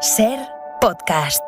SER Podcast.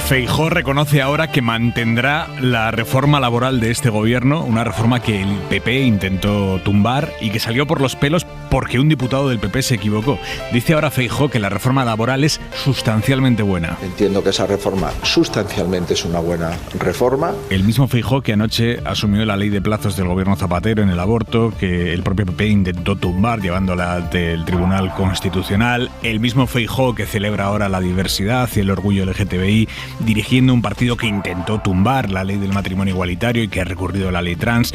Feijóo reconoce ahora que mantendrá la reforma laboral de este gobierno, una reforma que el PP intentó tumbar y que salió por los pelos porque un diputado del PP se equivocó. Dice ahora Feijóo que la reforma laboral es sustancialmente buena. Entiendo que esa reforma sustancialmente es una buena reforma. El mismo Feijóo que anoche asumió la ley de plazos del gobierno Zapatero en el aborto, que el propio PP intentó tumbar llevándola ante el Tribunal Constitucional. El mismo Feijóo que celebra ahora la diversidad y el orgullo LGTBI, dirigiendo un partido que intentó tumbar la ley del matrimonio igualitario y que ha recurrido a la ley trans.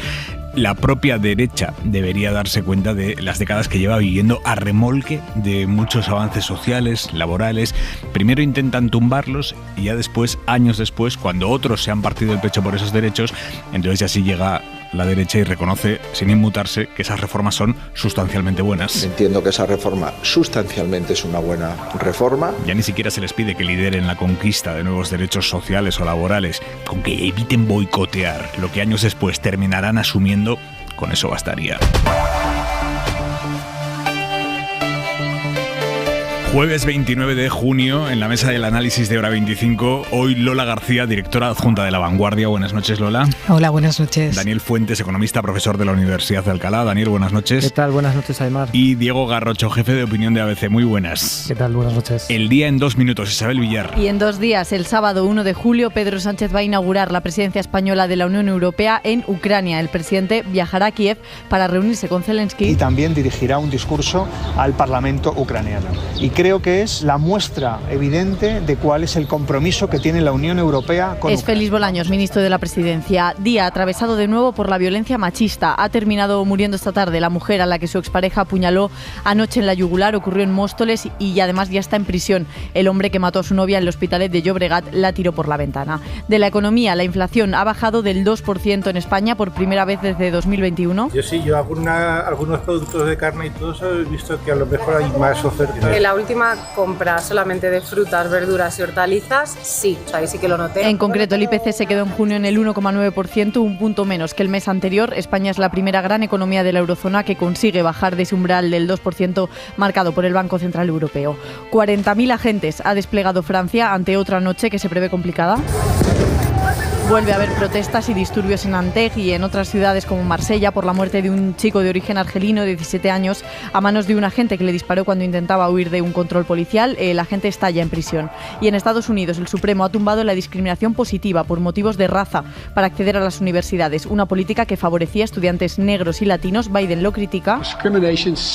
La propia derecha debería darse cuenta de las décadas que lleva viviendo a remolque de muchos avances sociales, laborales. Primero intentan tumbarlos y ya después, años después, cuando otros se han partido el pecho por esos derechos, entonces ya sí llega la derecha y reconoce, sin inmutarse, que esas reformas son sustancialmente buenas. Entiendo que esa reforma sustancialmente es una buena reforma. Ya ni siquiera se les pide que lideren la conquista de nuevos derechos sociales o laborales, con que eviten boicotear lo que años después terminarán asumiendo, con eso bastaría. Jueves 29 de junio, en la mesa del análisis de Hora 25, hoy Lola García, directora adjunta de La Vanguardia. Buenas noches, Lola. Hola, buenas noches. Daniel Fuentes, economista, profesor de la Universidad de Alcalá. Daniel, buenas noches. ¿Qué tal? Buenas noches, Aymar. Y Diego Garrocho, jefe de opinión de ABC. Muy buenas. ¿Qué tal? Buenas noches. El día en 2 minutos, Isabel Villar. Y en 2 días, el sábado 1 de julio, Pedro Sánchez va a inaugurar la presidencia española de la Unión Europea en Ucrania. El presidente viajará a Kiev para reunirse con Zelensky. Y también dirigirá un discurso al Parlamento ucraniano. Y creo que es la muestra evidente de cuál es el compromiso que tiene la Unión Europea con Es Félix Bolaños, ministro de la Presidencia. Día atravesado de nuevo por la violencia machista. Ha terminado muriendo esta tarde la mujer a la que su expareja apuñaló anoche en la yugular. Ocurrió en Móstoles y además ya está en prisión. El hombre que mató a su novia en el Hospitalet de Llobregat la tiró por la ventana. De la economía, la inflación ha bajado del 2% en España por primera vez desde 2021. Yo algunos productos de carne y todo eso he visto que a lo mejor hay más oferta. En la última compra solamente de frutas, verduras y hortalizas, sí, o sea, ahí sí que lo noté. En concreto, el IPC se quedó en junio en el 1,9%, un punto menos que el mes anterior. España es la primera gran economía de la eurozona que consigue bajar de ese umbral del 2% marcado por el Banco Central Europeo. 40.000 agentes ha desplegado Francia ante otra noche que se prevé complicada. Vuelve a haber protestas y disturbios en Anteg y en otras ciudades como Marsella por la muerte de un chico de origen argelino de 17 años a manos de un agente que le disparó cuando intentaba huir de un control policial. El agente está ya en prisión. Y en Estados Unidos el Supremo ha tumbado la discriminación positiva por motivos de raza para acceder a las universidades, una política que favorecía a estudiantes negros y latinos. Biden lo critica,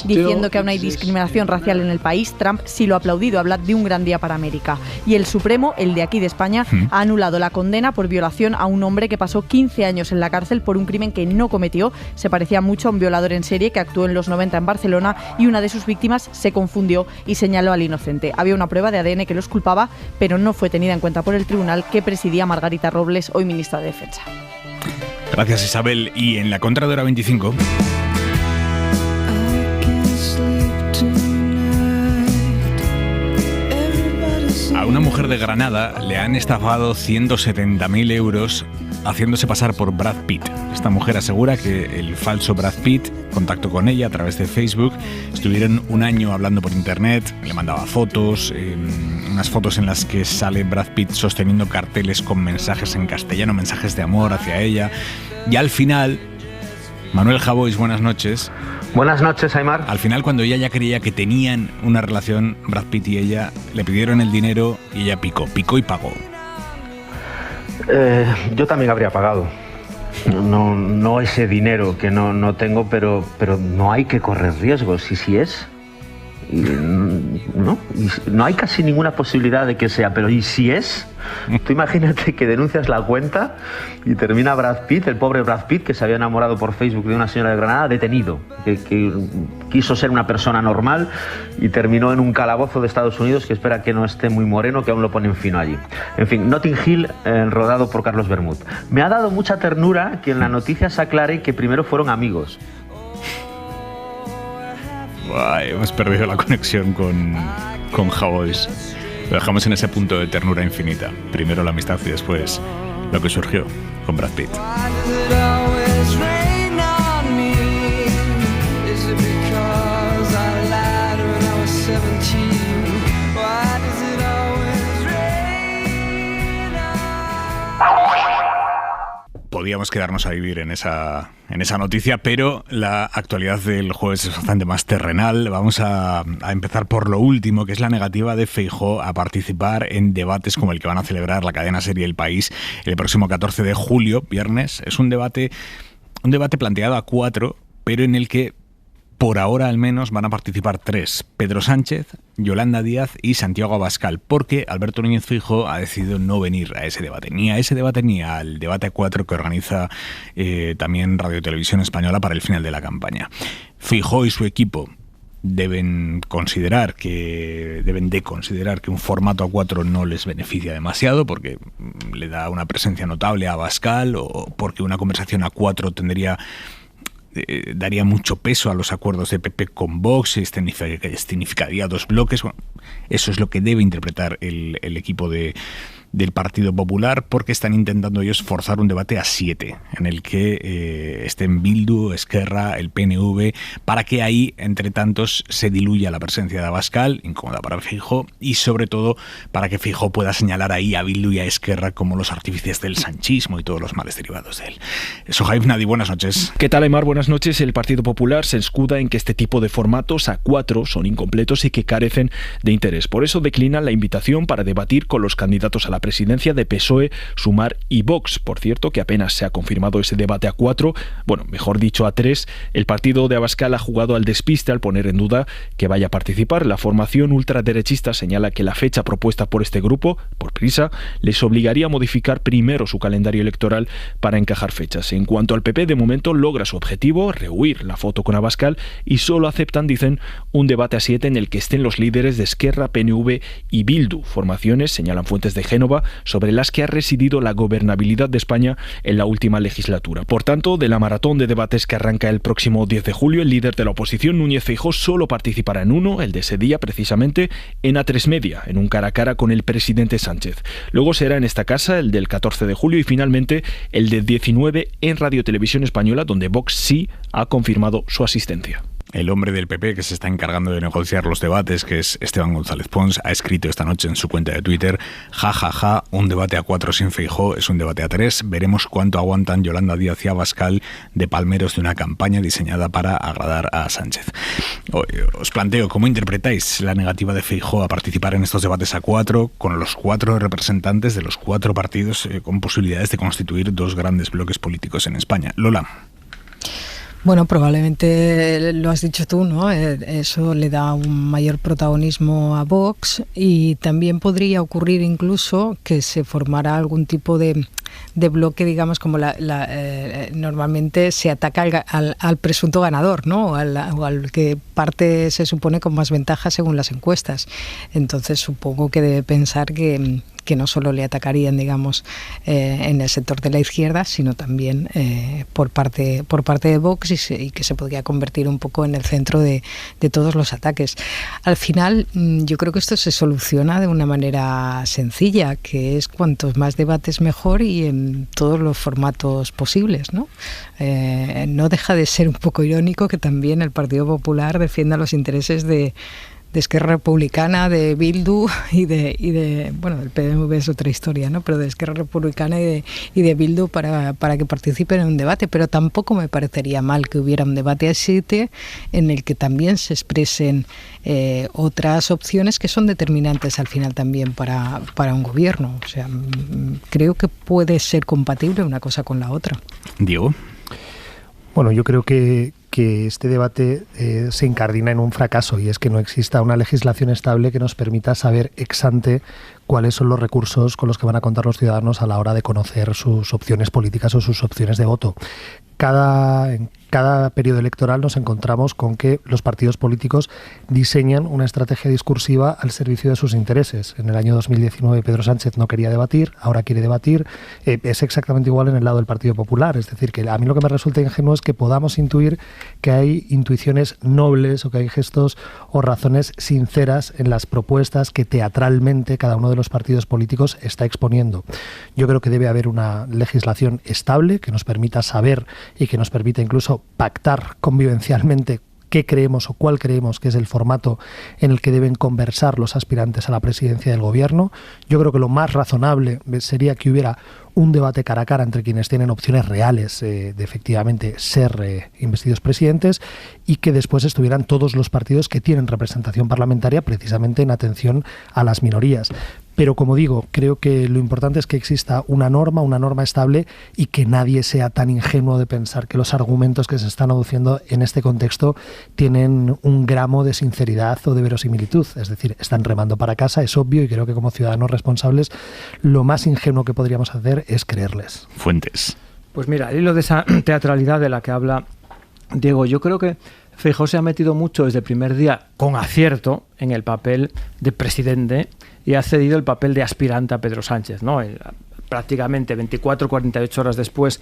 diciendo que aún hay discriminación racial en el país. Trump sí lo ha aplaudido, habla de un gran día para América. Y el Supremo, el de aquí de España, ha anulado la condena por violación a un hombre que pasó 15 años en la cárcel por un crimen que no cometió. Se parecía mucho a un violador en serie que actuó en los 90 en Barcelona y una de sus víctimas se confundió y señaló al inocente. Había una prueba de ADN que los culpaba, pero no fue tenida en cuenta por el tribunal que presidía Margarita Robles, hoy ministra de Defensa. Gracias, Isabel. Y en la contra de Hora 25... A una mujer de Granada le han estafado 170.000 euros haciéndose pasar por Brad Pitt. Esta mujer asegura que el falso Brad Pitt contactó con ella a través de Facebook. Estuvieron un año hablando por internet, le mandaba fotos, unas fotos en las que sale Brad Pitt sosteniendo carteles con mensajes en castellano, mensajes de amor hacia ella. Y al final, Manuel Javois, buenas noches. Buenas noches, Aymar. Al final, cuando ella ya creía que tenían una relación, Brad Pitt y ella le pidieron el dinero y ella picó y pagó. Yo también habría pagado. No ese dinero que no tengo, pero no hay que correr riesgos. Y si es, no hay casi ninguna posibilidad de que sea, pero ¿y si es? Tú imagínate que denuncias la cuenta y termina Brad Pitt, el pobre Brad Pitt, que se había enamorado por Facebook de una señora de Granada, detenido, que quiso ser una persona normal y terminó en un calabozo de Estados Unidos que espera que no esté muy moreno, que aún lo ponen fino allí. En fin, Notting Hill, rodado por Carlos Bermud. Me ha dado mucha ternura que en la noticia se aclare que primero fueron amigos. Ay, hemos perdido la conexión con Javois. Lo dejamos en ese punto de ternura infinita. Primero la amistad y después lo que surgió con Brad Pitt. Podíamos quedarnos a vivir en esa noticia, pero la actualidad del jueves es bastante más terrenal. Vamos a empezar por lo último, que es la negativa de Feijóo a participar en debates como el que van a celebrar la cadena SER y El País el próximo 14 de julio, viernes. Es un debate planteado a 4, pero en el que por ahora al menos van a participar 3: Pedro Sánchez, Yolanda Díaz y Santiago Abascal, porque Alberto Núñez Feijóo ha decidido no venir a ese debate, ni al debate a 4 que organiza también Radio Televisión Española para el final de la campaña. Feijóo y su equipo deben de considerar que un formato a 4 no les beneficia demasiado, porque le da una presencia notable a Abascal, o porque una conversación a 4 daría mucho peso a los acuerdos de PP con Vox, escenificaría 2 bloques. Bueno, eso es lo que debe interpretar el equipo del Partido Popular, porque están intentando ellos forzar un debate a 7, en el que estén Bildu, Esquerra, el PNV, para que ahí, entre tantos, se diluya la presencia de Abascal, incómoda para Feijóo, y sobre todo para que Feijóo pueda señalar ahí a Bildu y a Esquerra como los artífices del sanchismo y todos los males derivados de él. Sohaib Nadi, buenas noches. ¿Qué tal, Aymar? Buenas noches. El Partido Popular se escuda en que este tipo de formatos a 4 son incompletos y que carecen de interés. Por eso declinan la invitación para debatir con los candidatos a la presidencia de PSOE, Sumar y Vox. Por cierto, que apenas se ha confirmado ese debate a 4, bueno, mejor dicho a 3, el partido de Abascal ha jugado al despiste al poner en duda que vaya a participar. La formación ultraderechista señala que la fecha propuesta por este grupo, por prisa, les obligaría a modificar primero su calendario electoral para encajar fechas. En cuanto al PP, de momento logra su objetivo, rehuir la foto con Abascal, y solo aceptan, dicen, un debate a 7 en el que estén los líderes de Esquerra, PNV y Bildu, formaciones, señalan fuentes de Génova, sobre las que ha residido la gobernabilidad de España en la última legislatura. Por tanto, de la maratón de debates que arranca el próximo 10 de julio, el líder de la oposición, Núñez Feijóo, solo participará en uno, el de ese día precisamente, en A3 Media, en un cara a cara con el presidente Sánchez. Luego será en esta casa el del 14 de julio y finalmente el del 19 en Radio Televisión Española, donde Vox sí ha confirmado su asistencia. El hombre del PP que se está encargando de negociar los debates, que es Esteban González Pons, ha escrito esta noche en su cuenta de Twitter: ja, un debate a 4 sin Feijóo es un debate a 3. Veremos cuánto aguantan Yolanda Díaz y Abascal de palmeros de una campaña diseñada para agradar a Sánchez. Os planteo, ¿cómo interpretáis la negativa de Feijóo a participar en estos debates a 4, con los 4 representantes de los 4 partidos con posibilidades de constituir 2 grandes bloques políticos en España? Lola. Bueno, probablemente lo has dicho tú, ¿no? Eso le da un mayor protagonismo a Vox, y también podría ocurrir incluso que se formara algún tipo de bloque, digamos, como normalmente se ataca al presunto ganador, ¿no? O al que parte se supone con más ventaja según las encuestas. Entonces supongo que debe pensar que no solo le atacarían, digamos, en el sector de la izquierda, sino también por parte de Vox, y que se podría convertir un poco en el centro de todos los ataques. Al final, yo creo que esto se soluciona de una manera sencilla, que es cuantos más debates mejor, y en todos los formatos posibles, ¿no? No deja de ser un poco irónico que también el Partido Popular defienda los intereses de Esquerra Republicana, de Bildu y de bueno, el PNV es otra historia, ¿no? Pero de Esquerra Republicana y de Bildu para que participen en un debate. Pero tampoco me parecería mal que hubiera un debate a 7 en el que también se expresen otras opciones que son determinantes al final también para un gobierno. O sea, creo que puede ser compatible una cosa con la otra. Diego. Bueno, yo creo que este debate se incardina en un fracaso, y es que no exista una legislación estable que nos permita saber ex ante cuáles son los recursos con los que van a contar los ciudadanos a la hora de conocer sus opciones políticas o sus opciones de voto. En cada periodo electoral nos encontramos con que los partidos políticos diseñan una estrategia discursiva al servicio de sus intereses. En el año 2019 Pedro Sánchez no quería debatir, ahora quiere debatir. Es exactamente igual en el lado del Partido Popular. Es decir, que a mí lo que me resulta ingenuo es que podamos intuir que hay intuiciones nobles o que hay gestos o razones sinceras en las propuestas que teatralmente cada uno de los partidos políticos está exponiendo. Yo creo que debe haber una legislación estable que nos permita saber y que nos permita incluso pactar convivencialmente qué creemos o cuál creemos que es el formato en el que deben conversar los aspirantes a la presidencia del gobierno. Yo creo que lo más razonable sería que hubiera un debate cara a cara entre quienes tienen opciones reales de efectivamente ser investidos presidentes y que después estuvieran todos los partidos que tienen representación parlamentaria precisamente en atención a las minorías. Pero como digo, creo que lo importante es que exista una norma estable y que nadie sea tan ingenuo de pensar que los argumentos que se están aduciendo en este contexto tienen un gramo de sinceridad o de verosimilitud. Es decir, están remando para casa, es obvio, y creo que como ciudadanos responsables lo más ingenuo que podríamos hacer es creerles. Fuentes. Pues mira, al hilo de esa teatralidad de la que habla Diego, yo creo que Feijóo se ha metido mucho desde el primer día, con acierto, en el papel de presidente y ha cedido el papel de aspirante a Pedro Sánchez, ¿no? Prácticamente 48 horas después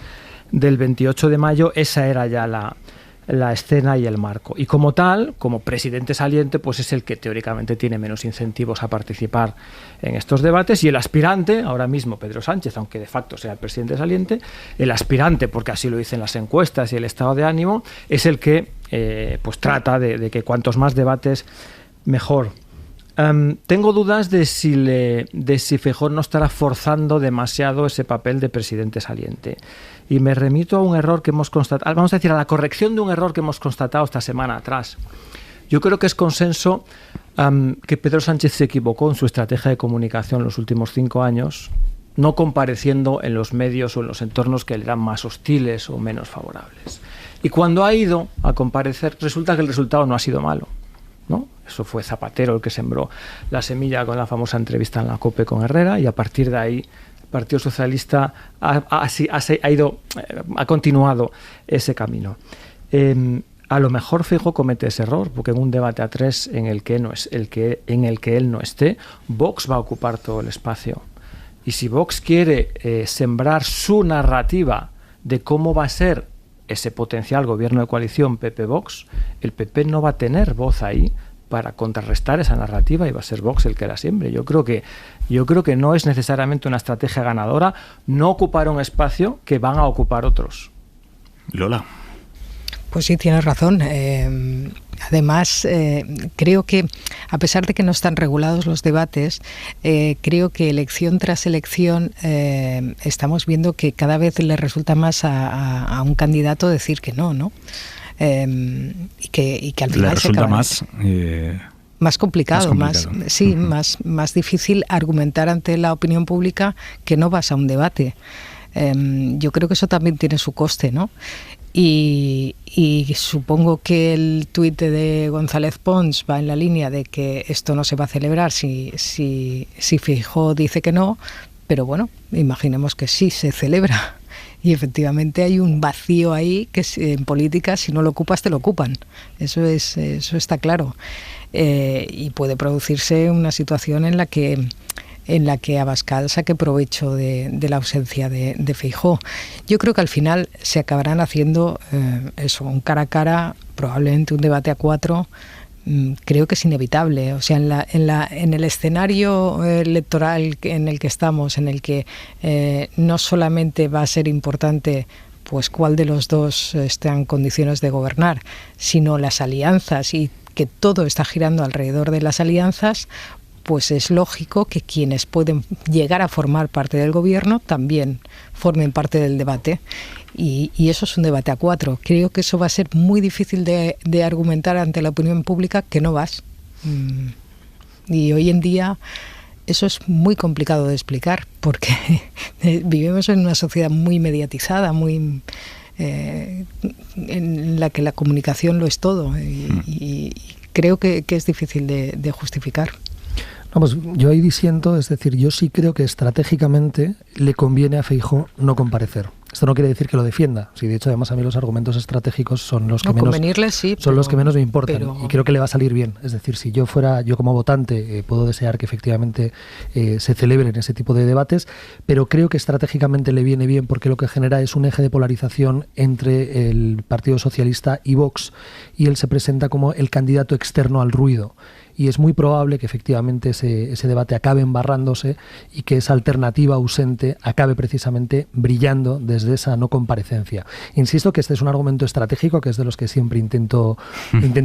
del 28 de mayo, esa era ya la escena y el marco. Y como tal, como presidente saliente, pues es el que teóricamente tiene menos incentivos a participar en estos debates, y el aspirante, ahora mismo Pedro Sánchez, aunque de facto sea el presidente saliente, el aspirante, porque así lo dicen las encuestas y el estado de ánimo, es el que pues trata de que cuantos más debates, mejor. Tengo dudas de si Feijóo no estará forzando demasiado ese papel de presidente saliente. Y me remito a un error que hemos constatado, vamos a decir, a la corrección de un error que hemos constatado esta semana atrás. Yo creo que es consenso que Pedro Sánchez se equivocó en su estrategia de comunicación los últimos 5 años, no compareciendo en los medios o en los entornos que le eran más hostiles o menos favorables. Y cuando ha ido a comparecer, resulta que el resultado no ha sido malo, ¿no? Eso fue Zapatero el que sembró la semilla con la famosa entrevista en la COPE con Herrera, y a partir de ahí el Partido Socialista ha continuado ese camino. A lo mejor Feijóo comete ese error, porque en un debate a 3 en el que él no esté, Vox va a ocupar todo el espacio. Y si Vox quiere sembrar su narrativa de cómo va a ser ese potencial gobierno de coalición PP-Vox, el PP no va a tener voz ahí para contrarrestar esa narrativa, y va a ser Vox el que la siembre. Yo creo que no es necesariamente una estrategia ganadora no ocupar un espacio que van a ocupar otros. Lola. Pues sí, tienes razón. Además, creo que, a pesar de que no están regulados los debates, creo que elección tras elección estamos viendo que cada vez le resulta más a un candidato decir que no, ¿no? Y que al final le resulta más complicado, más difícil argumentar ante la opinión pública que no vas a un debate. Yo creo que eso también tiene su coste, ¿no? Y supongo que el tuit de González Pons va en la línea de que esto no se va a celebrar si Feijóo dice que no, pero bueno, imaginemos que sí se celebra. Y efectivamente hay un vacío ahí que en política, si no lo ocupas, te lo ocupan. Eso está claro. Y puede producirse una situación en la que Abascal saque provecho de la ausencia de Feijóo. Yo creo que al final se acabarán haciendo un cara a cara, probablemente un debate a 4. Creo que es inevitable. O sea, en el escenario electoral en el que estamos, en el que no solamente va a ser importante pues cuál de los dos está en condiciones de gobernar, sino las alianzas, y que todo está girando alrededor de las alianzas, pues es lógico que quienes pueden llegar a formar parte del gobierno también formen parte del debate. Y eso es un debate a 4. Creo que eso va a ser muy difícil de argumentar ante la opinión pública que no vas. Y hoy en día eso es muy complicado de explicar, porque vivimos en una sociedad muy mediatizada, muy en la que la comunicación lo es todo. Y creo que es difícil de justificar. Vamos, yo ahí disiento, es decir, yo sí creo que estratégicamente le conviene a Feijóo no comparecer. Esto no quiere decir que lo defienda. Sí, de hecho, además a mí los argumentos estratégicos son los que los que menos me importan, y creo que le va a salir bien. Es decir, si yo como votante, puedo desear que efectivamente se celebren ese tipo de debates, pero creo que estratégicamente le viene bien porque lo que genera es un eje de polarización entre el Partido Socialista y Vox, y él se presenta como el candidato externo al ruido. Y es muy probable que efectivamente ese debate acabe embarrándose y que esa alternativa ausente acabe precisamente brillando desde esa no comparecencia. Insisto que este es un argumento estratégico, que es de los que siempre intento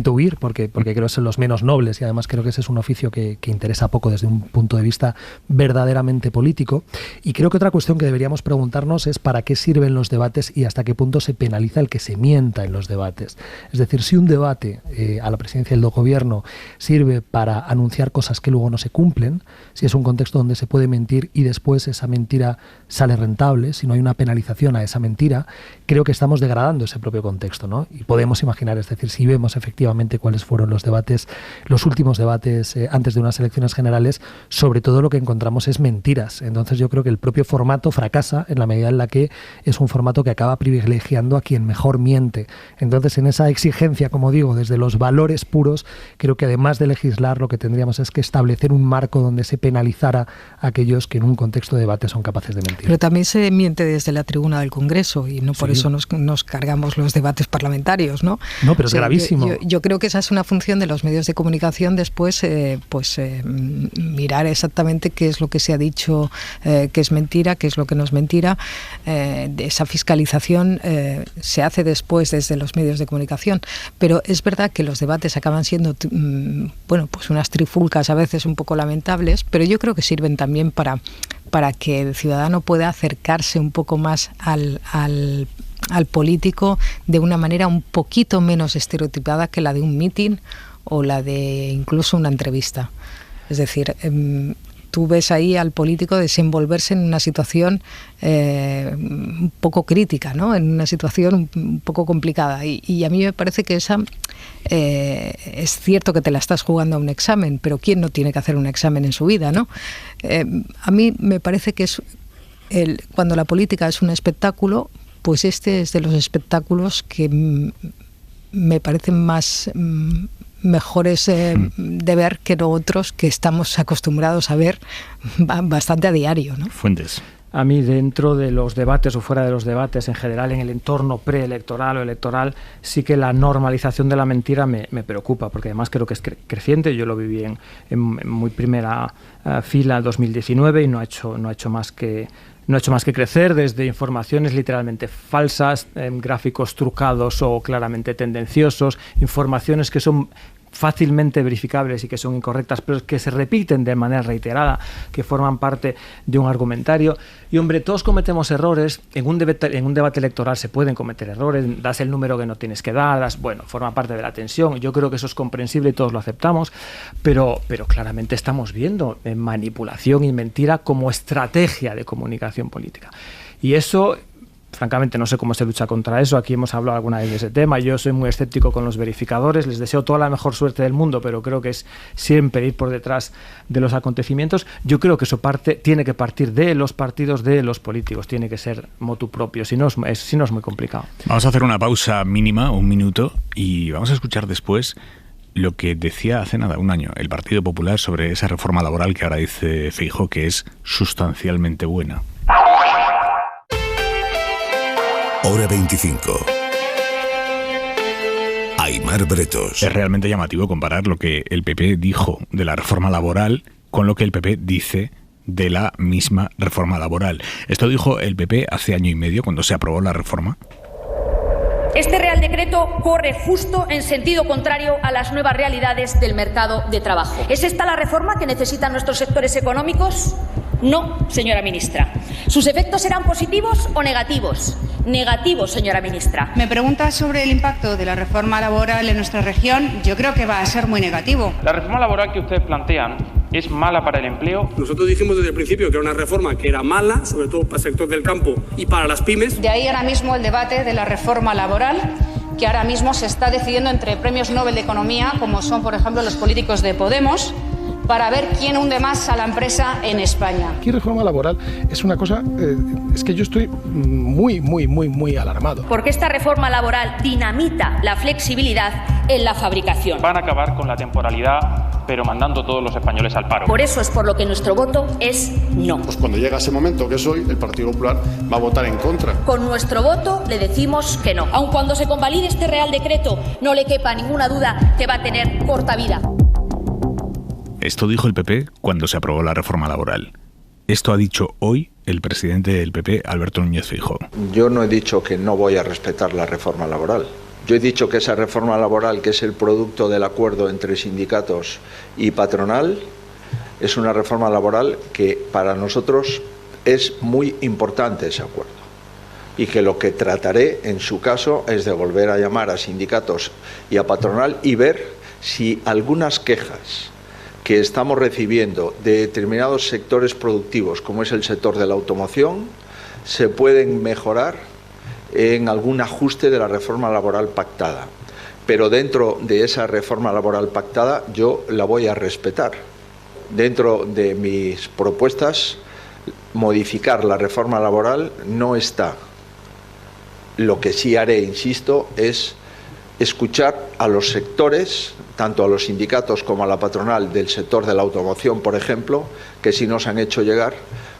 huir, porque creo que son los menos nobles, y además creo que ese es un oficio que interesa poco desde un punto de vista verdaderamente político. Y creo que otra cuestión que deberíamos preguntarnos es para qué sirven los debates y hasta qué punto se penaliza el que se mienta en los debates. Es decir, si un debate a la presidencia del gobierno sirve para anunciar cosas que luego no se cumplen, si es un contexto donde se puede mentir y después esa mentira sale rentable, si no hay una penalización a esa mentira, creo que estamos degradando ese propio contexto, ¿no? Y podemos imaginar, es decir, si vemos efectivamente cuáles fueron los debates, los últimos debates antes de unas elecciones generales, sobre todo lo que encontramos es mentiras. Entonces yo creo que el propio formato fracasa en la medida en la que es un formato que acaba privilegiando a quien mejor miente. Entonces, en esa exigencia, como digo, desde los valores puros, creo que además de legislar, lo que tendríamos es que establecer un marco donde se penalizara a aquellos que en un contexto de debate son capaces de mentir. Pero también se miente desde la tribuna del Congreso y no por eso nos cargamos los debates parlamentarios, ¿no? No, pero es gravísimo. Yo creo que esa es una función de los medios de comunicación después, mirar exactamente qué es lo que se ha dicho, qué es mentira, qué es lo que no es mentira. Esa fiscalización se hace después desde los medios de comunicación, pero es verdad que los debates acaban siendo pues unas trifulcas a veces un poco lamentables, pero yo creo que sirven también para que el ciudadano pueda acercarse un poco más al político de una manera un poquito menos estereotipada que la de un mitin o la de incluso una entrevista. Es decir, tú ves ahí al político desenvolverse en una situación un poco crítica, ¿no? En una situación un poco complicada. Y a mí me parece que esa es cierto que te la estás jugando a un examen, pero ¿quién no tiene que hacer un examen en su vida, ¿no? A mí me parece que cuando la política es un espectáculo, pues este es de los espectáculos que me parecen más mejores de ver que no otros que estamos acostumbrados a ver bastante a diario, ¿no? Fuentes. A mí, dentro de los debates o fuera de los debates, en general en el entorno preelectoral o electoral, sí que la normalización de la mentira me preocupa, porque además creo que es creciente. Yo lo viví en muy primera fila en 2019 y no ha hecho más que crecer, desde informaciones literalmente falsas, gráficos trucados o claramente tendenciosos, informaciones que son fácilmente verificables y que son incorrectas, pero que se repiten de manera reiterada, que forman parte de un argumentario. Y hombre, todos cometemos errores. En un debate electoral se pueden cometer errores, das el número que no tienes que dar, forma parte de la tensión. Yo creo que eso es comprensible y todos lo aceptamos, pero claramente estamos viendo manipulación y mentira como estrategia de comunicación política. Y eso, francamente, no sé cómo se lucha contra eso. Aquí hemos hablado alguna vez de ese tema. Yo soy muy escéptico con los verificadores. Les deseo toda la mejor suerte del mundo, pero creo que es siempre ir por detrás de los acontecimientos. Yo creo que eso tiene que partir de los partidos, de los políticos. Tiene que ser motu propio. Si no es muy complicado. Vamos a hacer una pausa mínima, 1 minuto, y vamos a escuchar después lo que decía hace nada, 1 año, el Partido Popular sobre esa reforma laboral que ahora dice Feijóo que es sustancialmente buena. Hora 25. Aimar Bretos. Es realmente llamativo comparar lo que el PP dijo de la reforma laboral con lo que el PP dice de la misma reforma laboral. Esto dijo el PP hace 1 año y medio, cuando se aprobó la reforma. Este Real Decreto corre justo en sentido contrario a las nuevas realidades del mercado de trabajo. ¿Es esta la reforma que necesitan nuestros sectores económicos? No, señora ministra. ¿Sus efectos serán positivos o negativos? Negativos, señora ministra. Me pregunta sobre el impacto de la reforma laboral en nuestra región. Yo creo que va a ser muy negativo. La reforma laboral que ustedes plantean es mala para el empleo. Nosotros dijimos desde el principio que era una reforma que era mala, sobre todo para el sector del campo y para las pymes. De ahí ahora mismo el debate de la reforma laboral, que ahora mismo se está decidiendo entre premios Nobel de Economía, como son, por ejemplo, los políticos de Podemos, para ver quién hunde más a la empresa en España. Aquí reforma laboral es una cosa, es que yo estoy muy alarmado. Porque esta reforma laboral dinamita la flexibilidad en la fabricación. Van a acabar con la temporalidad, pero mandando a todos los españoles al paro. Por eso es por lo que nuestro voto es no. Pues cuando llega ese momento, que es hoy, el Partido Popular va a votar en contra. Con nuestro voto le decimos que no. Aun cuando se convalide este Real Decreto, no le quepa ninguna duda que va a tener corta vida. Esto dijo el PP cuando se aprobó la reforma laboral. Esto ha dicho hoy el presidente del PP, Alberto Núñez Feijóo. Yo no he dicho que no voy a respetar la reforma laboral. Yo he dicho que esa reforma laboral, que es el producto del acuerdo entre sindicatos y patronal, es una reforma laboral que para nosotros es muy importante ese acuerdo. Y que lo que trataré, en su caso, es de volver a llamar a sindicatos y a patronal y ver si algunas quejas que estamos recibiendo de determinados sectores productivos, como es el sector de la automoción, se pueden mejorar en algún ajuste de la reforma laboral pactada. Pero dentro de esa reforma laboral pactada yo la voy a respetar. Dentro de mis propuestas, modificar la reforma laboral no está. Lo que sí haré, insisto, es escuchar a los sectores, tanto a los sindicatos como a la patronal del sector de la automoción, por ejemplo, que sí nos han hecho llegar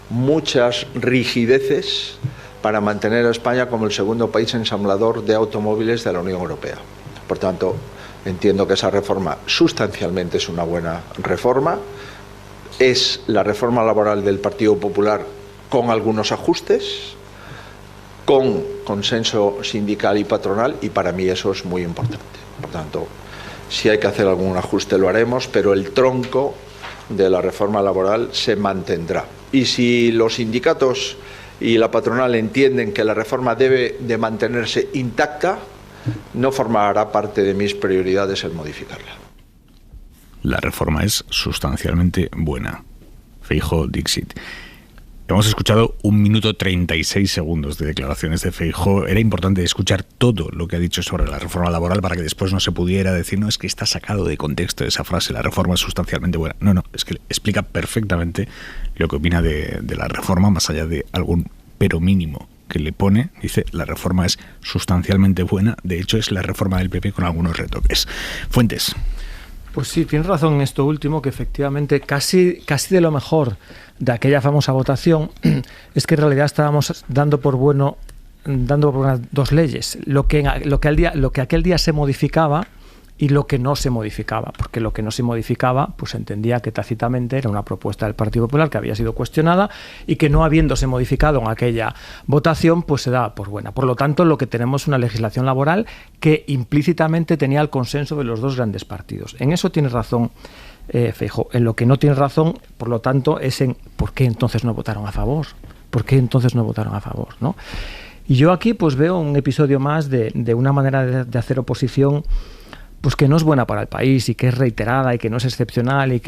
muchas rigideces para mantener a España como el segundo país ensamblador de automóviles de la Unión Europea. Por tanto, entiendo que esa reforma sustancialmente es una buena reforma. Es la reforma laboral del Partido Popular con algunos ajustes, con consenso sindical y patronal, y para mí eso es muy importante. Por tanto, si hay que hacer algún ajuste lo haremos, pero el tronco de la reforma laboral se mantendrá. Y si los sindicatos y la patronal entienden que la reforma debe de mantenerse intacta, no formará parte de mis prioridades el modificarla. La reforma es sustancialmente buena. Feijóo Dixit. Hemos escuchado 1 minuto 36 segundos de declaraciones de Feijóo. Era importante escuchar todo lo que ha dicho sobre la reforma laboral para que después no se pudiera decir, no, es que está sacado de contexto esa frase, la reforma es sustancialmente buena. No, es que explica perfectamente lo que opina de la reforma, más allá de algún pero mínimo que le pone. Dice, la reforma es sustancialmente buena, de hecho es la reforma del PP con algunos retoques. Fuentes. Pues sí, tienes razón en esto último, que efectivamente casi de lo mejor de aquella famosa votación es que en realidad estábamos dando por buenas dos leyes, lo que aquel día se modificaba y lo que no se modificaba, porque lo que no se modificaba pues entendía que tácitamente era una propuesta del Partido Popular que había sido cuestionada y que no habiéndose modificado en aquella votación pues se daba por buena. Por lo tanto, lo que tenemos es una legislación laboral que implícitamente tenía el consenso de los dos grandes partidos. En eso tiene razón Feijóo. En lo que no tiene razón, por lo tanto, es en ¿por qué entonces no votaron a favor? ¿Por qué entonces no votaron a favor? ¿No? Y yo aquí pues veo un episodio más de una manera de hacer oposición pues que no es buena para el país y que es reiterada y que no es excepcional y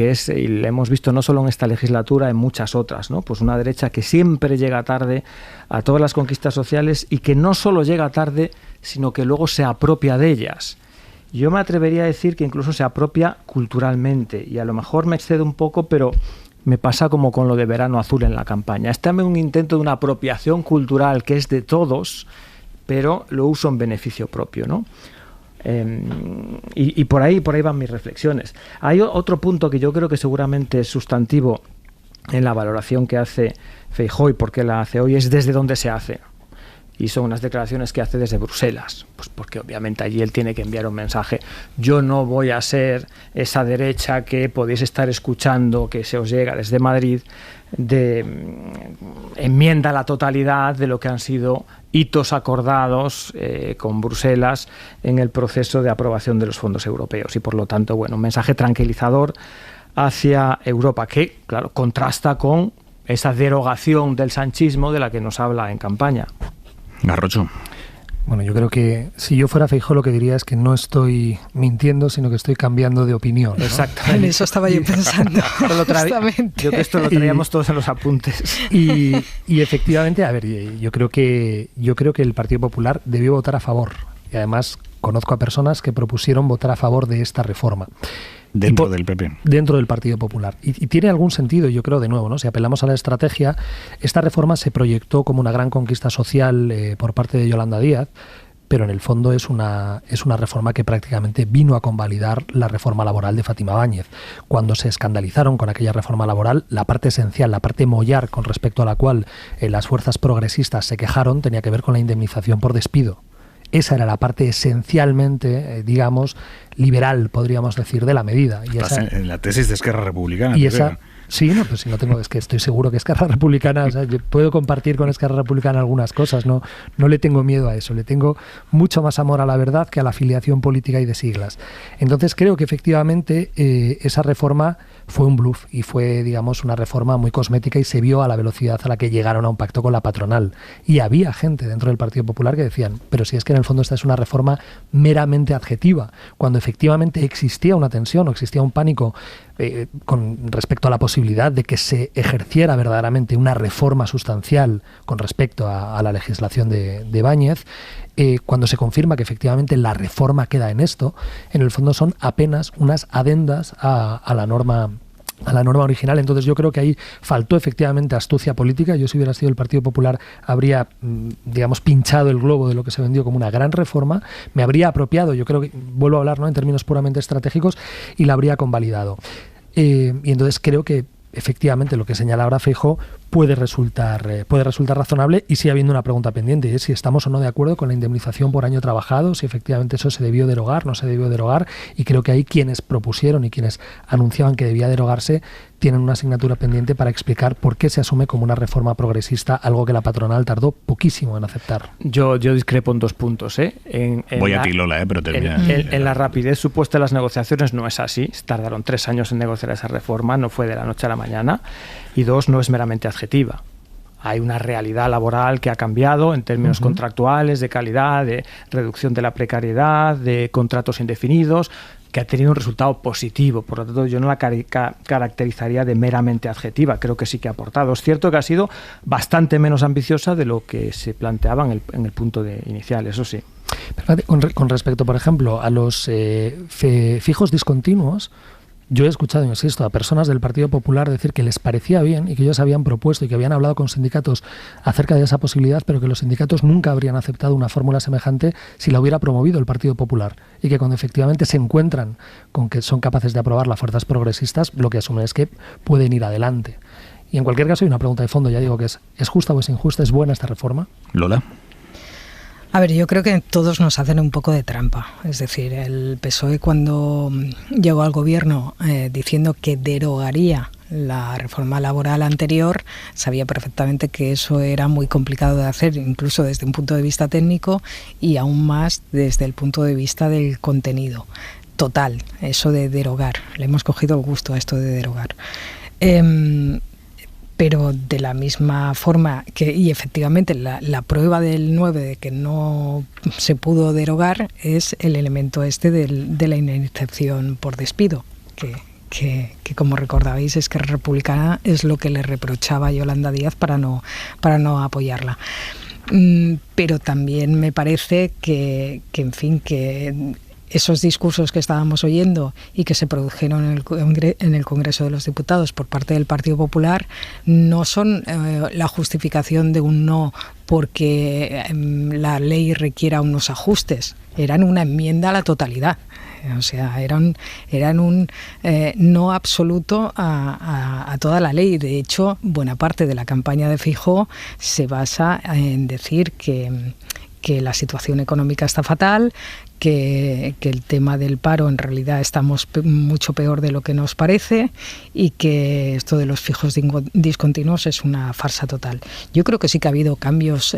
la hemos visto no solo en esta legislatura, en muchas otras, ¿no? Pues una derecha que siempre llega tarde a todas las conquistas sociales y que no solo llega tarde, sino que luego se apropia de ellas. Yo me atrevería a decir que incluso se apropia culturalmente, y a lo mejor me excedo un poco, pero me pasa como con lo de Verano Azul en la campaña. Es también un intento de una apropiación cultural que es de todos, pero lo uso en beneficio propio, ¿no? Y por ahí van mis reflexiones. Hay otro punto que yo creo que seguramente es sustantivo en la valoración que hace Feijóo, y por qué la hace hoy, es desde dónde se hace. Y son unas declaraciones que hace desde Bruselas, pues porque obviamente allí él tiene que enviar un mensaje. Yo no voy a ser esa derecha que podéis estar escuchando, que se os llega desde Madrid, de enmienda a la totalidad de lo que han sido hitos acordados con Bruselas en el proceso de aprobación de los fondos europeos. Y por lo tanto, bueno, un mensaje tranquilizador hacia Europa que, claro, contrasta con esa derogación del sanchismo de la que nos habla en campaña. Garrocho. Bueno, yo creo que si yo fuera Feijóo lo que diría es que no estoy mintiendo, sino que estoy cambiando de opinión, ¿no? Exactamente. En eso estaba yo pensando. Yo que esto lo traíamos todos en los apuntes. Y efectivamente, a ver, yo creo que el Partido Popular debió votar a favor. Y además conozco a personas que propusieron votar a favor de esta reforma. Dentro del PP. Dentro del Partido Popular. Y tiene algún sentido, yo creo, de nuevo, ¿no? Si apelamos a la estrategia, esta reforma se proyectó como una gran conquista social por parte de Yolanda Díaz, pero en el fondo es una reforma que prácticamente vino a convalidar la reforma laboral de Fátima Báñez. Cuando se escandalizaron con aquella reforma laboral, la parte esencial, la parte mollar con respecto a la cual las fuerzas progresistas se quejaron, tenía que ver con la indemnización por despido. Esa era la parte esencialmente, digamos, liberal, podríamos decir, de la medida. Y en la tesis de Esquerra Republicana. Y esa, sí, no, pues si no tengo, es que estoy seguro que Esquerra Republicana, o sea, yo puedo compartir con Esquerra Republicana algunas cosas, no le tengo miedo a eso, le tengo mucho más amor a la verdad que a la afiliación política y de siglas. Entonces creo que efectivamente esa reforma fue un bluff y fue, digamos, una reforma muy cosmética y se vio a la velocidad a la que llegaron a un pacto con la patronal. Y había gente dentro del Partido Popular que decían, pero si es que en el fondo esta es una reforma meramente adjetiva, cuando efectivamente existía una tensión o existía un pánico con respecto a la posibilidad de que se ejerciera verdaderamente una reforma sustancial con respecto a la legislación de Báñez. Cuando se confirma que efectivamente la reforma queda en esto, en el fondo son apenas unas adendas a la norma original. Entonces yo creo que ahí faltó efectivamente astucia política. Yo, si hubiera sido el Partido Popular, habría, digamos, pinchado el globo de lo que se vendió como una gran reforma, me habría apropiado, yo creo que, vuelvo a hablar, ¿no?, en términos puramente estratégicos, y la habría convalidado. Y entonces creo que efectivamente lo que señala ahora Feijóo puede resultar razonable, y sigue habiendo una pregunta pendiente, y es si estamos o no de acuerdo con la indemnización por año trabajado, si efectivamente eso se debió derogar, no se debió derogar, y creo que ahí quienes propusieron y quienes anunciaban que debía derogarse tienen una asignatura pendiente para explicar por qué se asume como una reforma progresista, algo que la patronal tardó poquísimo en aceptar. Yo discrepo en 2 puntos. Voy a ti, Lola, pero termina. En la rapidez supuesta de las negociaciones no es así. Tardaron 3 años en negociar esa reforma, no fue de la noche a la mañana. Y 2, no es meramente adjetiva. Hay una realidad laboral que ha cambiado en términos contractuales, de calidad, de reducción de la precariedad, de contratos indefinidos, que ha tenido un resultado positivo. Por lo tanto, yo no la caracterizaría de meramente adjetiva. Creo que sí que ha aportado. Es cierto que ha sido bastante menos ambiciosa de lo que se planteaba en el punto inicial, eso sí. Con respecto, por ejemplo, a los fijos discontinuos, yo he escuchado, insisto, a personas del Partido Popular decir que les parecía bien y que ellos habían propuesto y que habían hablado con sindicatos acerca de esa posibilidad, pero que los sindicatos nunca habrían aceptado una fórmula semejante si la hubiera promovido el Partido Popular, y que cuando efectivamente se encuentran con que son capaces de aprobar las fuerzas progresistas, lo que asumen es que pueden ir adelante. Y en cualquier caso hay una pregunta de fondo, ya digo, que ¿es justa o es injusta? ¿Es buena esta reforma? Lola. A ver, yo creo que todos nos hacen un poco de trampa. Es decir, el PSOE, cuando llegó al gobierno diciendo que derogaría la reforma laboral anterior, sabía perfectamente que eso era muy complicado de hacer, incluso desde un punto de vista técnico y aún más desde el punto de vista del contenido. Total, eso de derogar. Le hemos cogido el gusto a esto de derogar. Pero de la misma forma que, y efectivamente la prueba del 9 de que no se pudo derogar es el elemento de la indemnización por despido, que como recordabais, es que Republicana es lo que le reprochaba a Yolanda Díaz para no apoyarla. Pero también me parece que en fin, que esos discursos que estábamos oyendo y que se produjeron en el Congreso de los Diputados por parte del Partido Popular no son la justificación de un no porque la ley requiera unos ajustes, eran una enmienda a la totalidad. O sea, eran un no absoluto a toda la ley. De hecho, buena parte de la campaña de Feijóo se basa en decir que la situación económica está fatal, que el tema del paro en realidad estamos mucho peor de lo que nos parece y que esto de los fijos discontinuos es una farsa total. Yo creo que sí que ha habido cambios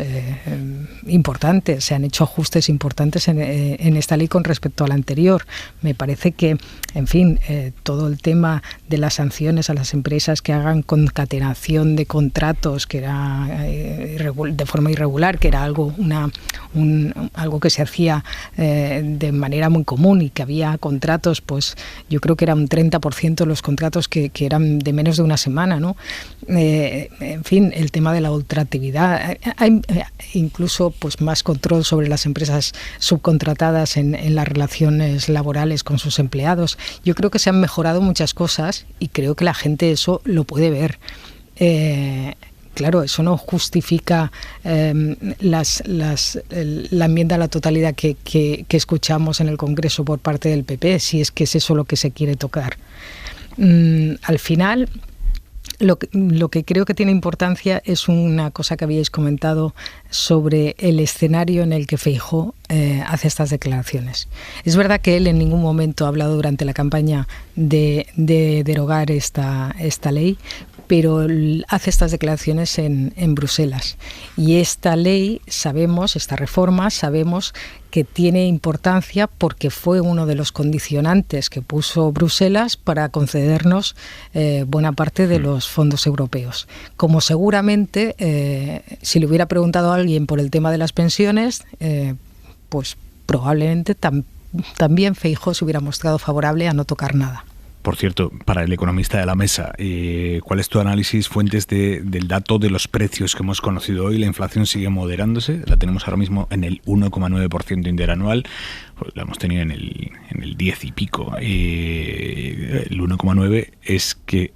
importantes, se han hecho ajustes importantes en esta ley con respecto a la anterior. Me parece que, en fin, todo el tema de las sanciones a las empresas que hagan concatenación de contratos, que era de forma irregular, que era algo que se hacía de manera muy común y que había contratos, pues yo creo que era un 30% los contratos que eran de menos de una semana, ¿no? En fin, el tema de la ultraactividad, hay incluso pues más control sobre las empresas subcontratadas en las relaciones laborales con sus empleados. Yo creo que se han mejorado muchas cosas y creo que la gente eso lo puede ver. Claro, eso no justifica la enmienda a la totalidad que escuchamos en el Congreso por parte del PP, si es que es eso lo que se quiere tocar. Al final, lo que creo que tiene importancia es una cosa que habíais comentado sobre el escenario en el que Feijóo hace estas declaraciones. Es verdad que él en ningún momento ha hablado durante la campaña de derogar esta ley, pero hace estas declaraciones en Bruselas. Y esta ley, esta reforma, sabemos que tiene importancia porque fue uno de los condicionantes que puso Bruselas para concedernos buena parte de los fondos europeos. Como seguramente, si le hubiera preguntado a alguien por el tema de las pensiones, pues probablemente también Feijóo se hubiera mostrado favorable a no tocar nada. Por cierto, para el economista de la mesa, ¿cuál es tu análisis, fuentes del dato de los precios que hemos conocido hoy? La inflación sigue moderándose, la tenemos ahora mismo en el 1,9% interanual, pues la hemos tenido en el 10 y pico. El 1,9 es que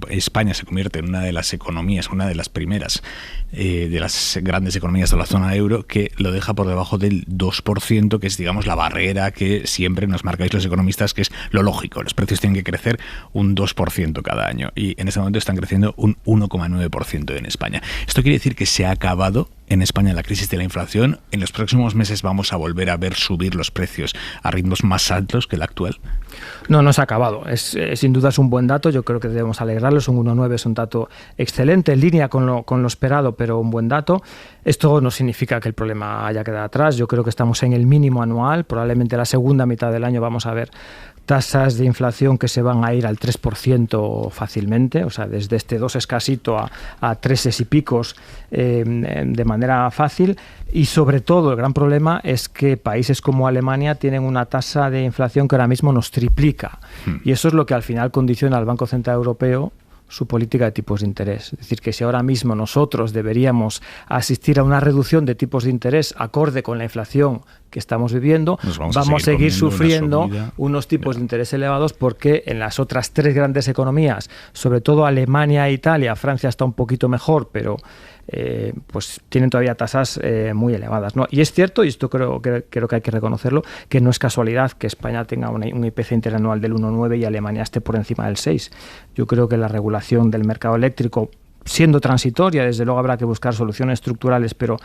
España se convierte en una de las economías, una de las primeras de las grandes economías de la zona euro, que lo deja por debajo del 2%, que es, digamos, la barrera que siempre nos marcáis los economistas, que es lo lógico. Los precios tienen que crecer un 2% cada año y en este momento están creciendo un 1,9% en España. Esto quiere decir que se ha acabado en España la crisis de la inflación. En los próximos meses vamos a volver a ver subir los precios a ritmos más altos que el actual. No se ha acabado. Sin duda es un buen dato. Yo creo que debemos alegrarlos. Un 1,9 es un dato excelente, en línea con lo esperado, pero un buen dato. Esto no significa que el problema haya quedado atrás. Yo creo que estamos en el mínimo anual. Probablemente la segunda mitad del año vamos a ver tasas de inflación que se van a ir al 3% fácilmente, o sea, desde este 2 escasito a 3 y picos de manera fácil. Y sobre todo el gran problema es que países como Alemania tienen una tasa de inflación que ahora mismo nos triplica. Y eso es lo que al final condiciona al Banco Central Europeo su política de tipos de interés. Es decir, que si ahora mismo nosotros deberíamos asistir a una reducción de tipos de interés acorde con la inflación que estamos viviendo, vamos a seguir sufriendo unos tipos de interés elevados, porque en las otras tres grandes economías, sobre todo Alemania e Italia, Francia está un poquito mejor, pero pues tienen todavía tasas muy elevadas, ¿no? Y es cierto, y esto creo que hay que reconocerlo, que no es casualidad que España tenga un IPC interanual del 1,9 y Alemania esté por encima del 6. Yo creo que la regulación del mercado eléctrico, siendo transitoria, desde luego habrá que buscar soluciones estructurales, pero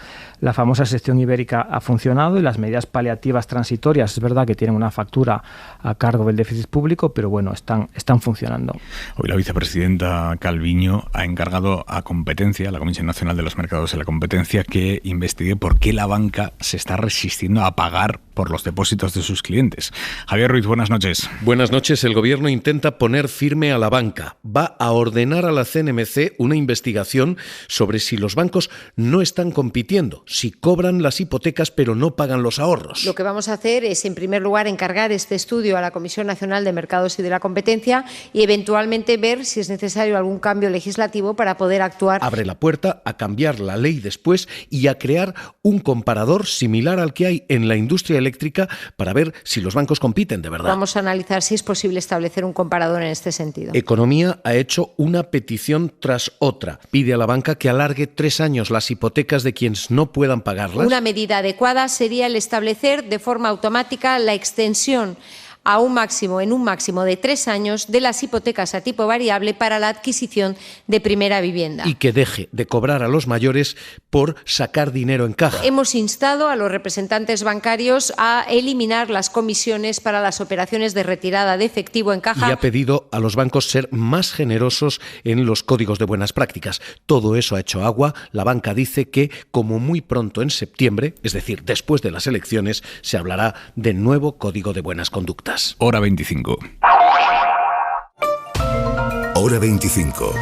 la famosa sección ibérica ha funcionado y las medidas paliativas transitorias, es verdad que tienen una factura a cargo del déficit público, pero bueno, están funcionando. Hoy la vicepresidenta Calviño ha encargado a Competencia, a la Comisión Nacional de los Mercados de la Competencia, que investigue por qué la banca se está resistiendo a pagar por los depósitos de sus clientes. Javier Ruiz, buenas noches. Buenas noches. El Gobierno intenta poner firme a la banca. Va a ordenar a la CNMC una investigación sobre si los bancos no están compitiendo, si cobran las hipotecas pero no pagan los ahorros. Lo que vamos a hacer es, en primer lugar, encargar este estudio a la Comisión Nacional de Mercados y de la Competencia y eventualmente ver si es necesario algún cambio legislativo para poder actuar. Abre la puerta a cambiar la ley después y a crear un comparador similar al que hay en la industria eléctrica para ver si los bancos compiten de verdad. Vamos a analizar si es posible establecer un comparador en este sentido. Economía ha hecho una petición tras otra. Pide a la banca que alargue 3 años las hipotecas de quienes no puedan pagarlas. Una medida adecuada sería el establecer de forma automática la extensión en un máximo de 3 años de las hipotecas a tipo variable para la adquisición de primera vivienda. Y que deje de cobrar a los mayores por sacar dinero en caja. Hemos instado a los representantes bancarios a eliminar las comisiones para las operaciones de retirada de efectivo en caja. Y ha pedido a los bancos ser más generosos en los códigos de buenas prácticas. Todo eso ha hecho agua. La banca dice que, como muy pronto en septiembre, es decir, después de las elecciones, se hablará del nuevo código de buenas conductas. Hora 25. Hora 25.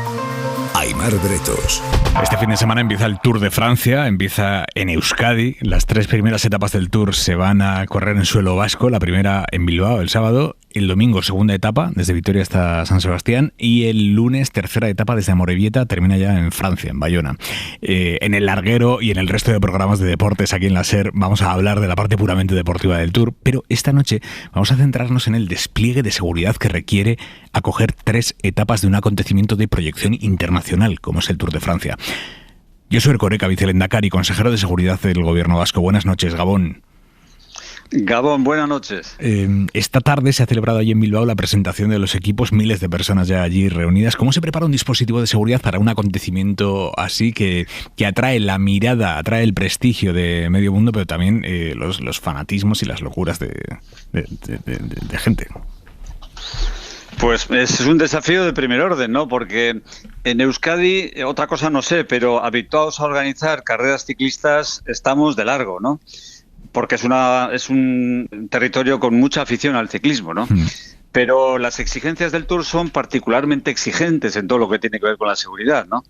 Aimar Bretos. Este fin de semana empieza el Tour de Francia, empieza en Euskadi. Las 3 primeras etapas del Tour se van a correr en suelo vasco, la primera en Bilbao el sábado, el domingo segunda etapa desde Vitoria hasta San Sebastián y el lunes tercera etapa desde Amorebieta, termina ya en Francia, en Bayona. En el larguero y en el resto de programas de deportes aquí en la SER vamos a hablar de la parte puramente deportiva del Tour, pero esta noche vamos a centrarnos en el despliegue de seguridad que requiere acoger 3 etapas de un acontecimiento de proyección internacional como es el Tour de Francia. Yo soy Erkoreka, vicelehendakari, consejero de Seguridad del Gobierno vasco. Buenas noches, Gabón. Gabón, buenas noches. Esta tarde se ha celebrado allí en Bilbao la presentación de los equipos, miles de personas ya allí reunidas. ¿Cómo se prepara un dispositivo de seguridad para un acontecimiento así que atrae la mirada, atrae el prestigio de medio mundo, pero también los fanatismos y las locuras de gente? Pues es un desafío de primer orden, ¿no? Porque en Euskadi, otra cosa no sé, pero habituados a organizar carreras ciclistas estamos de largo, ¿no? Porque es un territorio con mucha afición al ciclismo, ¿no? Pero las exigencias del Tour son particularmente exigentes en todo lo que tiene que ver con la seguridad, ¿no?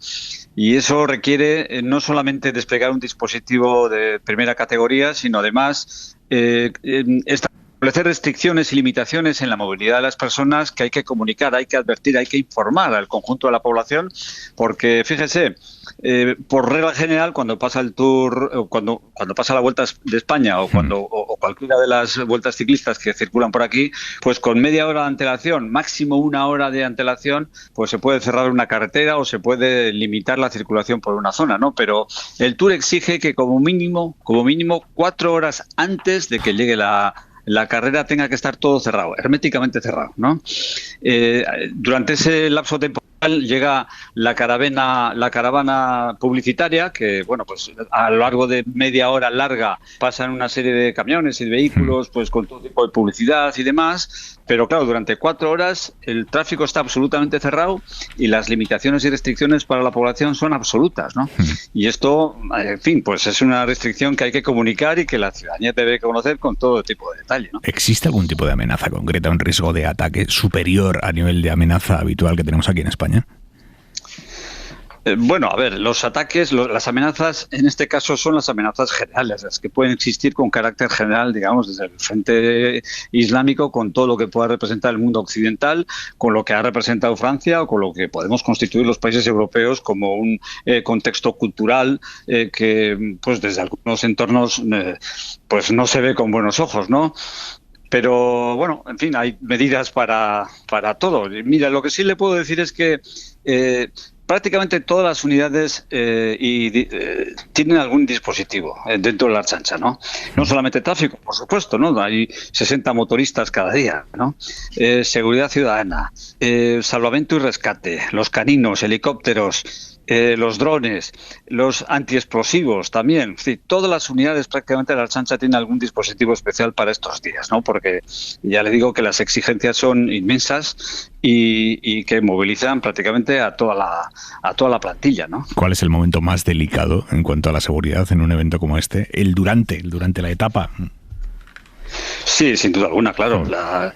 Y eso requiere no solamente desplegar un dispositivo de primera categoría, sino además establecer restricciones y limitaciones en la movilidad de las personas que hay que comunicar, hay que advertir, hay que informar al conjunto de la población, porque fíjese, por regla general, cuando pasa el Tour, cuando pasa la Vuelta de España o cualquiera de las vueltas ciclistas que circulan por aquí, pues con media hora de antelación, máximo 1 hora de antelación, pues se puede cerrar una carretera o se puede limitar la circulación por una zona, ¿no? Pero el Tour exige que como mínimo 4 horas antes de que llegue la carrera tenga que estar todo cerrado, herméticamente cerrado, ¿no? Durante ese lapso temporal llega la caravana publicitaria que, bueno, pues a lo largo de media hora larga pasan una serie de camiones y de vehículos, pues con todo tipo de publicidad y demás, pero claro, durante 4 horas el tráfico está absolutamente cerrado y las limitaciones y restricciones para la población son absolutas, ¿no? Y esto, en fin, pues es una restricción que hay que comunicar y que la ciudadanía debe conocer con todo tipo de detalle, ¿no? ¿Existe algún tipo de amenaza concreta, un riesgo de ataque superior a nivel de amenaza habitual que tenemos aquí en España? Bueno, a ver, los ataques, las amenazas, en este caso son las amenazas generales, las que pueden existir con carácter general, digamos, desde el frente islámico, con todo lo que pueda representar el mundo occidental, con lo que ha representado Francia o con lo que podemos constituir los países europeos como un contexto cultural que, pues desde algunos entornos, pues no se ve con buenos ojos, ¿no? Pero, bueno, en fin, hay medidas para todo. Mira, lo que sí le puedo decir es que prácticamente todas las unidades tienen algún dispositivo dentro de la Ertzaintza, ¿no? No solamente tráfico, por supuesto, ¿no? Hay 60 motoristas cada día, ¿no? Seguridad ciudadana, salvamento y rescate, los caninos, helicópteros, los drones, los antiexplosivos también. Es decir, todas las unidades prácticamente de la Ertzaintza tienen algún dispositivo especial para estos días, ¿no? Porque ya le digo que las exigencias son inmensas y que movilizan prácticamente a toda la plantilla, ¿no? ¿Cuál es el momento más delicado en cuanto a la seguridad en un evento como este? El durante la etapa. Sí, sin duda alguna, claro. La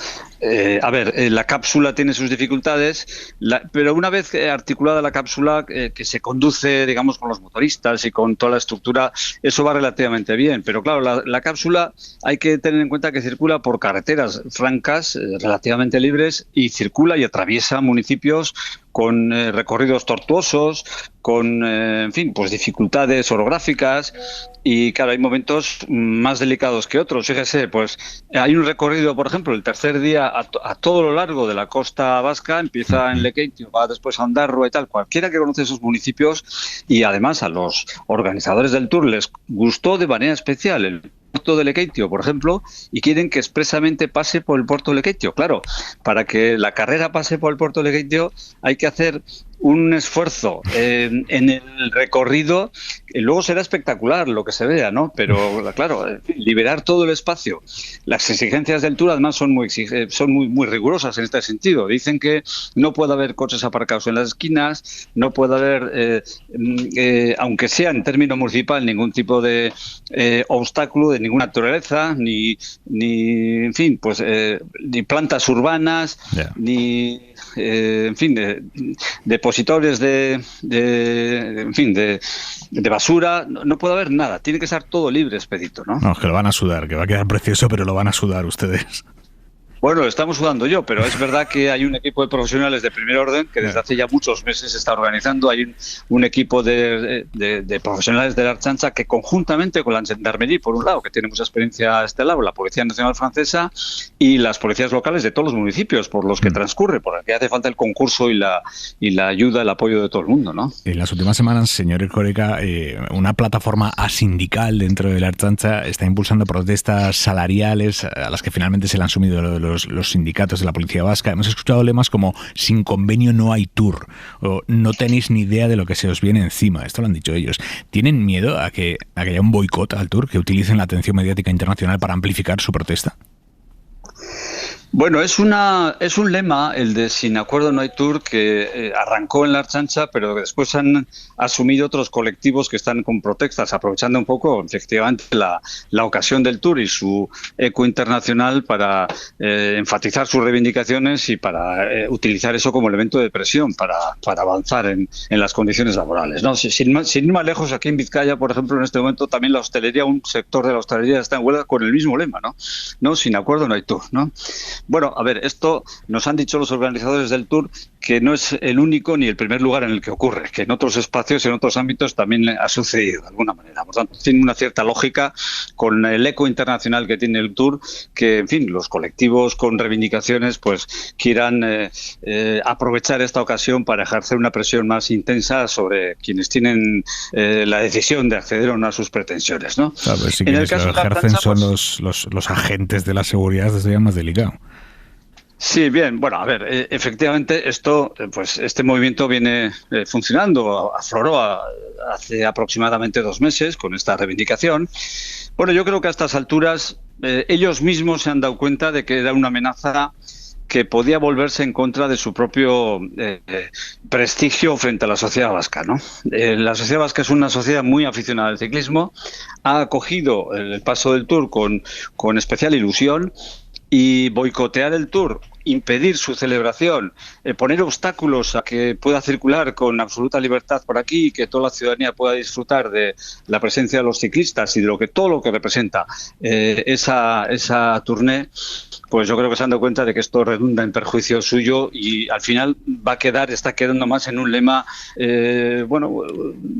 cápsula tiene sus dificultades, pero una vez articulada la cápsula que se conduce, digamos, con los motoristas y con toda la estructura, eso va relativamente bien. Pero claro, la cápsula hay que tener en cuenta que circula por carreteras francas, relativamente libres, y circula y atraviesa municipios con recorridos tortuosos, con, en fin, pues dificultades orográficas y, claro, hay momentos más delicados que otros. Fíjese, pues hay un recorrido, por ejemplo, el tercer día a todo lo largo de la costa vasca, empieza en Lekeitio, va después a Ondarroa y tal. Cualquiera que conoce esos municipios, y además a los organizadores del Tour les gustó de manera especial el puerto de Lekeitio, por ejemplo, y quieren que expresamente pase por el puerto de Lekeitio. Claro, para que la carrera pase por el puerto de Lekeitio hay que hacer un esfuerzo en el recorrido, y luego será espectacular lo que se vea, ¿no? Pero claro, liberar todo el espacio. Las exigencias del Tour además son muy rigurosas en este sentido. Dicen que no puede haber coches aparcados en las esquinas, no puede haber, aunque sea en término municipal, ningún tipo de obstáculo de ninguna naturaleza, ni en fin, pues ni plantas urbanas, ni en fin, de depositores de basura, no puede haber nada, tiene que estar todo libre, expedito, ¿no? No, es que lo van a sudar, que va a quedar precioso, pero lo van a sudar ustedes. Bueno, estamos sudando yo, pero es verdad que hay un equipo de profesionales de primer orden que desde hace ya muchos meses se está organizando. Hay un equipo de profesionales de la Ertzaintza que conjuntamente con la Gendarmerie, por un lado, que tiene mucha experiencia a este lado, la Policía Nacional Francesa y las policías locales de todos los municipios por los que transcurre, porque hace falta el concurso y la ayuda, el apoyo de todo el mundo, ¿no? En las últimas semanas, señor Erkoreka, una plataforma asindical dentro de la Ertzaintza está impulsando protestas salariales a las que finalmente se le han sumido los sindicatos de la policía vasca. Hemos escuchado lemas como sin convenio no hay tour o no tenéis ni idea de lo que se os viene encima. Esto lo han dicho ellos. ¿Tienen miedo a que haya un boicot al tour, que utilicen la atención mediática internacional para amplificar su protesta? Bueno, es un lema, el de sin acuerdo no hay tour, que arrancó en la Ertzaintza, pero que después han asumido otros colectivos que están con protestas, aprovechando un poco, efectivamente, la ocasión del tour y su eco internacional para enfatizar sus reivindicaciones y para utilizar eso como elemento de presión para avanzar en las condiciones laborales, ¿no? Sin ir más lejos, aquí en Vizcaya, por ejemplo, en este momento también la hostelería, un sector de la hostelería está en huelga con el mismo lema, ¿no? Sin acuerdo no hay tour, ¿no? Bueno, a ver, esto nos han dicho los organizadores del Tour que no es el único ni el primer lugar en el que ocurre, que en otros espacios, en otros ámbitos también ha sucedido de alguna manera. Por tanto, tiene una cierta lógica con el eco internacional que tiene el Tour, que, en fin, los colectivos con reivindicaciones pues quieran aprovechar esta ocasión para ejercer una presión más intensa sobre quienes tienen la decisión de acceder o no a sus pretensiones, ¿no? Claro, pues si en quienes el caso lo ejercen son los agentes de la seguridad, desde ya más delicado. Sí, bien, bueno, a ver, efectivamente este movimiento viene funcionando, afloró hace aproximadamente 2 meses con esta reivindicación. Bueno, yo creo que a estas alturas ellos mismos se han dado cuenta de que era una amenaza que podía volverse en contra de su propio prestigio frente a la sociedad vasca, ¿no? La sociedad vasca es una sociedad muy aficionada al ciclismo, ha acogido el paso del Tour con especial ilusión, y boicotear el Tour, impedir su celebración, poner obstáculos a que pueda circular con absoluta libertad por aquí y que toda la ciudadanía pueda disfrutar de la presencia de los ciclistas y de todo lo que representa esa tournée, pues yo creo que se han dado cuenta de que esto redunda en perjuicio suyo y al final está quedando más en un lema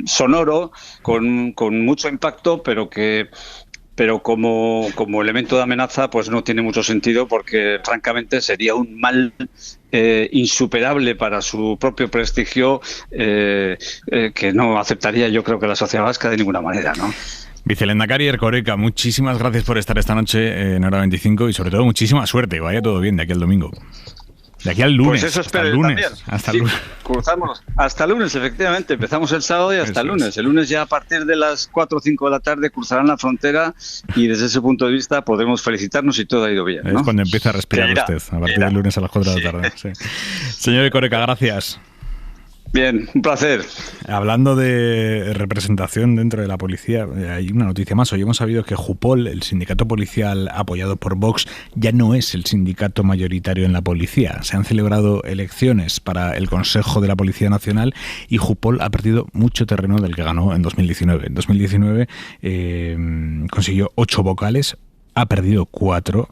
sonoro, con mucho impacto, pero como elemento de amenaza pues no tiene mucho sentido, porque francamente sería un mal insuperable para su propio prestigio que no aceptaría, yo creo, que la sociedad vasca de ninguna manera, ¿no? Vicelehendakari Erkoreka, muchísimas gracias por estar esta noche en Hora 25 y sobre todo muchísima suerte, vaya todo bien de aquí al domingo. De aquí al lunes, pues eso hasta el lunes. Hasta el lunes. Cruzamos hasta el lunes, efectivamente. Empezamos el sábado y hasta el lunes. El lunes ya a partir de las 4 o 5 de la tarde cruzarán la frontera y desde ese punto de vista podremos felicitarnos si todo ha ido bien, ¿no? Es cuando empieza a respirar usted, a partir del lunes a las 4 de la tarde. Sí. Señor Erkoreka, gracias. Bien, un placer. Hablando de representación dentro de la policía, hay una noticia más. Hoy hemos sabido que Jupol, el sindicato policial apoyado por Vox, ya no es el sindicato mayoritario en la policía. Se han celebrado elecciones para el Consejo de la Policía Nacional y Jupol ha perdido mucho terreno del que ganó en 2019. En 2019 consiguió 8 vocales, ha perdido 4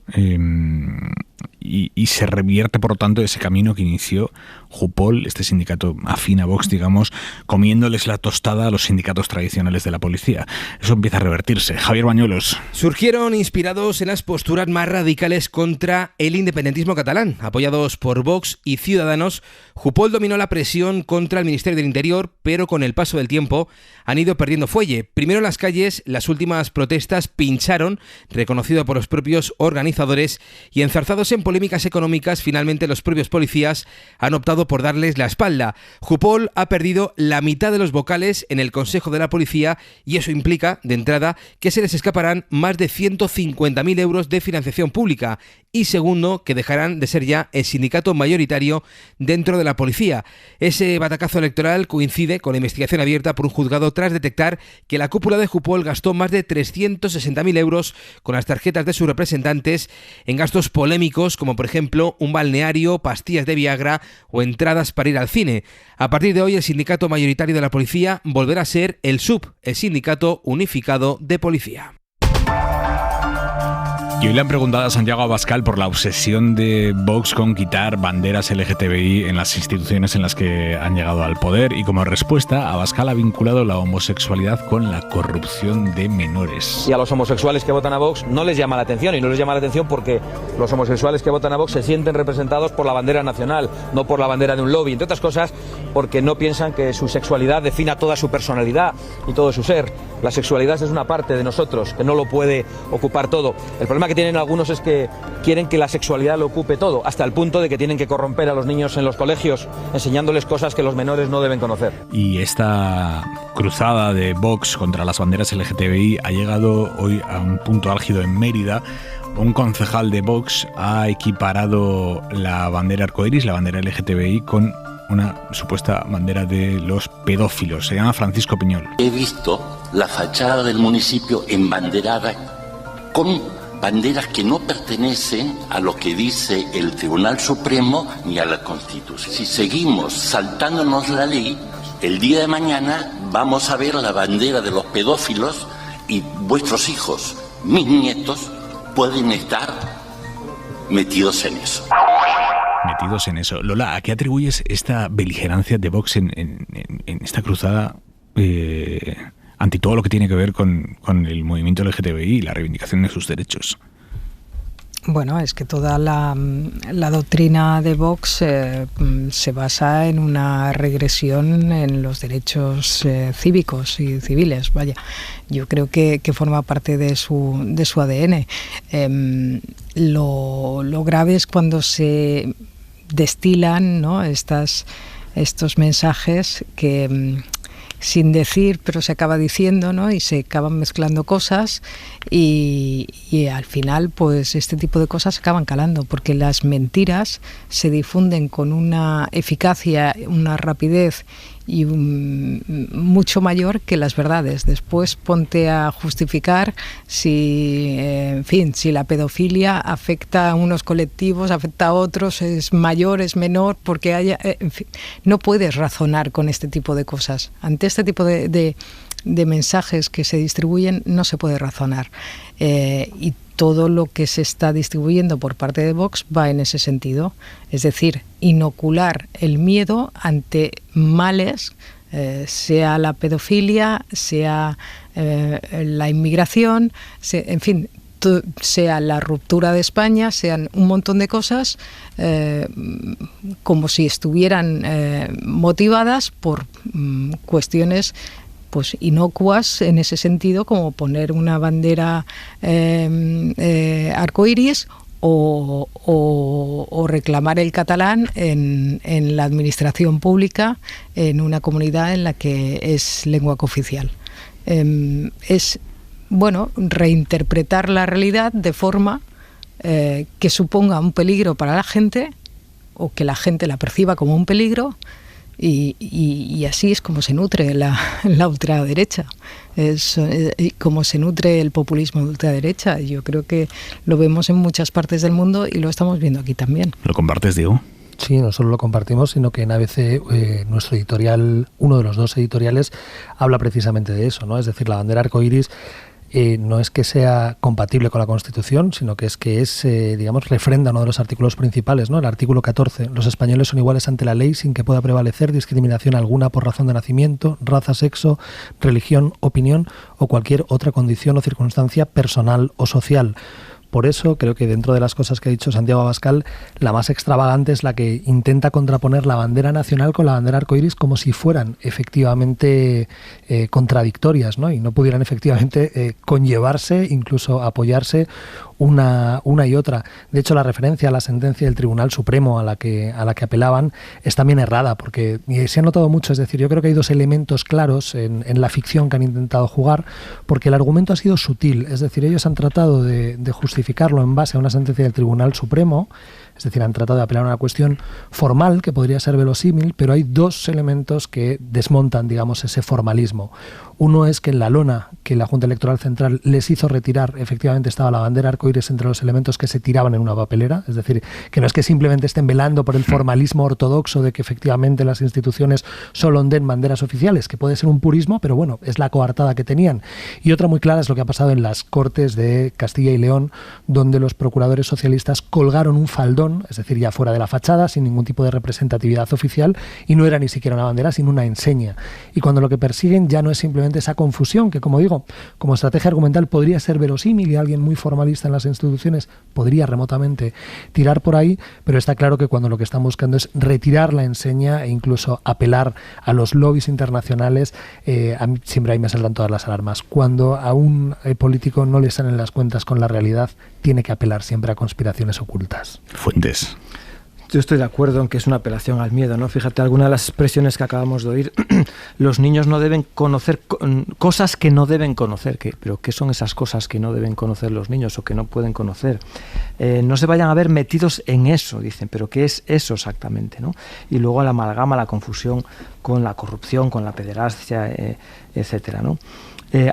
y se revierte, por lo tanto, ese camino que inició Jupol, este sindicato afín a Vox, digamos, comiéndoles la tostada a los sindicatos tradicionales de la policía. Eso empieza a revertirse. Javier Bañuelos. Surgieron inspirados en las posturas más radicales contra el independentismo catalán. Apoyados por Vox y Ciudadanos, Jupol dominó la presión contra el Ministerio del Interior, pero con el paso del tiempo han ido perdiendo fuelle. Primero en las calles, las últimas protestas pincharon, reconocido por los propios organizadores, y enzarzados en polémicas económicas, finalmente los propios policías han optado por darles la espalda. Jupol ha perdido la mitad de los vocales en el Consejo de la Policía y eso implica, de entrada, que se les escaparán más de 150.000 euros de financiación pública y, segundo, que dejarán de ser ya el sindicato mayoritario dentro de la policía. Ese batacazo electoral coincide con la investigación abierta por un juzgado tras detectar que la cúpula de Jupol gastó más de 360.000 euros con las tarjetas de sus representantes en gastos polémicos como como por ejemplo un balneario, pastillas de Viagra o entradas para ir al cine. A partir de hoy, el sindicato mayoritario de la policía volverá a ser el SUB, el Sindicato Unificado de Policía. Y hoy le han preguntado a Santiago Abascal por la obsesión de Vox con quitar banderas LGTBI en las instituciones en las que han llegado al poder, y como respuesta, Abascal ha vinculado la homosexualidad con la corrupción de menores. Y a los homosexuales que votan a Vox no les llama la atención, y no les llama la atención porque los homosexuales que votan a Vox se sienten representados por la bandera nacional, no por la bandera de un lobby, entre otras cosas porque no piensan que su sexualidad defina toda su personalidad y todo su ser. La sexualidad es una parte de nosotros que no lo puede ocupar todo. El problema que tienen algunos es que quieren que la sexualidad lo ocupe todo, hasta el punto de que tienen que corromper a los niños en los colegios, enseñándoles cosas que los menores no deben conocer. Y esta cruzada de Vox contra las banderas LGTBI ha llegado hoy a un punto álgido en Mérida. Un concejal de Vox ha equiparado la bandera arcoíris, la bandera LGTBI, con una supuesta bandera de los pedófilos. Se llama Francisco Piñol. He visto la fachada del municipio embanderada con banderas que no pertenecen a lo que dice el Tribunal Supremo ni a la Constitución. Si seguimos saltándonos la ley, el día de mañana vamos a ver la bandera de los pedófilos y vuestros hijos, mis nietos, pueden estar metidos en eso. Metidos en eso. Lola, ¿a qué atribuyes esta beligerancia de Vox en esta cruzada ante todo lo que tiene que ver con el movimiento LGTBI y la reivindicación de sus derechos? Bueno, es que toda la doctrina de Vox se basa en una regresión en los derechos cívicos y civiles. Vaya, yo creo que forma parte de su ADN. Lo grave es cuando se destilan, ¿no?, estos mensajes que sin decir, pero se acaba diciendo, ¿no?, y se acaban mezclando cosas y al final pues este tipo de cosas acaban calando, porque las mentiras se difunden con una eficacia, una rapidez y mucho mayor que las verdades. Después ponte a justificar si la pedofilia afecta a unos colectivos, afecta a otros, es mayor, es menor, porque no puedes razonar con este tipo de cosas. Ante este tipo de mensajes que se distribuyen no se puede razonar. Y todo lo que se está distribuyendo por parte de Vox va en ese sentido, es decir, inocular el miedo ante males, sea la pedofilia, sea la inmigración, en fin, sea la ruptura de España, sean un montón de cosas, como si estuvieran motivadas por cuestiones pues inocuas en ese sentido, como poner una bandera arcoíris o reclamar el catalán en la administración pública en una comunidad en la que es lengua cooficial. Es, bueno, reinterpretar la realidad de forma que suponga un peligro para la gente o que la gente la perciba como un peligro. Y así es como se nutre la ultraderecha, es como se nutre el populismo de ultraderecha. Yo creo que lo vemos en muchas partes del mundo y lo estamos viendo aquí también. ¿Lo compartes, Diego? Sí, no solo lo compartimos, sino que en ABC nuestro editorial, uno de los dos editoriales, habla precisamente de eso, ¿no? Es decir, la bandera arcoíris no es que sea compatible con la Constitución, sino que digamos, refrenda uno de los artículos principales, ¿no? El artículo 14. Los españoles son iguales ante la ley sin que pueda prevalecer discriminación alguna por razón de nacimiento, raza, sexo, religión, opinión o cualquier otra condición o circunstancia personal o social. Por eso creo que dentro de las cosas que ha dicho Santiago Abascal, la más extravagante es la que intenta contraponer la bandera nacional con la bandera arcoíris como si fueran efectivamente contradictorias, ¿no? Y no pudieran efectivamente conllevarse, incluso apoyarse una y otra. De hecho, la referencia a la sentencia del Tribunal Supremo a la que apelaban es también errada, porque se ha notado mucho. Es decir, yo creo que hay dos elementos claros en la ficción que han intentado jugar, porque el argumento ha sido sutil. Es decir, ellos han tratado de justificarlo en base a una sentencia del Tribunal Supremo, Es decir, han tratado de apelar a una cuestión formal que podría ser verosímil, pero hay dos elementos que desmontan, digamos, ese formalismo. Uno es que en la lona que la Junta Electoral Central les hizo retirar, efectivamente estaba la bandera arcoíris entre los elementos que se tiraban en una papelera, es decir, que no es que simplemente estén velando por el formalismo ortodoxo de que efectivamente las instituciones solo den banderas oficiales, que puede ser un purismo, pero bueno, es la coartada que tenían. Y otra muy clara es lo que ha pasado en las Cortes de Castilla y León, donde los procuradores socialistas colgaron un faldón, es decir, ya fuera de la fachada, sin ningún tipo de representatividad oficial, y no era ni siquiera una bandera, sino una enseña. Y cuando lo que persiguen ya no es simplemente esa confusión, que como digo, como estrategia argumental podría ser verosímil y alguien muy formalista en las instituciones podría remotamente tirar por ahí, pero está claro que cuando lo que están buscando es retirar la enseña e incluso apelar a los lobbies internacionales, a mí siempre ahí me saltan todas las alarmas. Cuando a un político no le salen las cuentas con la realidad, tiene que apelar siempre a conspiraciones ocultas. Fuentes. Yo estoy de acuerdo en que es una apelación al miedo, ¿no? Fíjate, alguna de las expresiones que acabamos de oír, los niños no deben conocer cosas que no deben conocer, pero ¿qué son esas cosas que no deben conocer los niños o que no pueden conocer? No se vayan a ver metidos en eso, dicen, pero ¿qué es eso exactamente, no? Y luego la amalgama, la confusión con la corrupción, con la pederastia, etcétera, ¿no?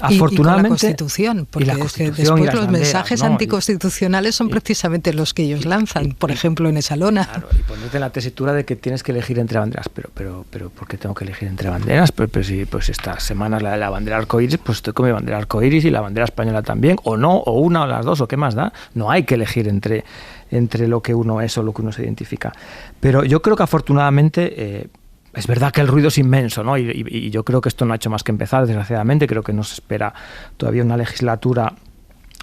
Afortunadamente, y con la Constitución, porque es que después los mensajes anticonstitucionales son precisamente los que ellos lanzan, por ejemplo en esa lona. Claro, y ponerte en la tesitura de que tienes que elegir entre banderas, pero ¿por qué tengo que elegir entre banderas? Pero si pues estas semanas la bandera arcoíris, pues estoy con mi bandera arcoíris y la bandera española también, o no, o una o las dos, o qué más da. No hay que elegir entre lo que uno es o lo que uno se identifica. Pero yo creo que afortunadamente es verdad que el ruido es inmenso, ¿no? Y yo creo que esto no ha hecho más que empezar, desgraciadamente. Creo que nos espera todavía una legislatura,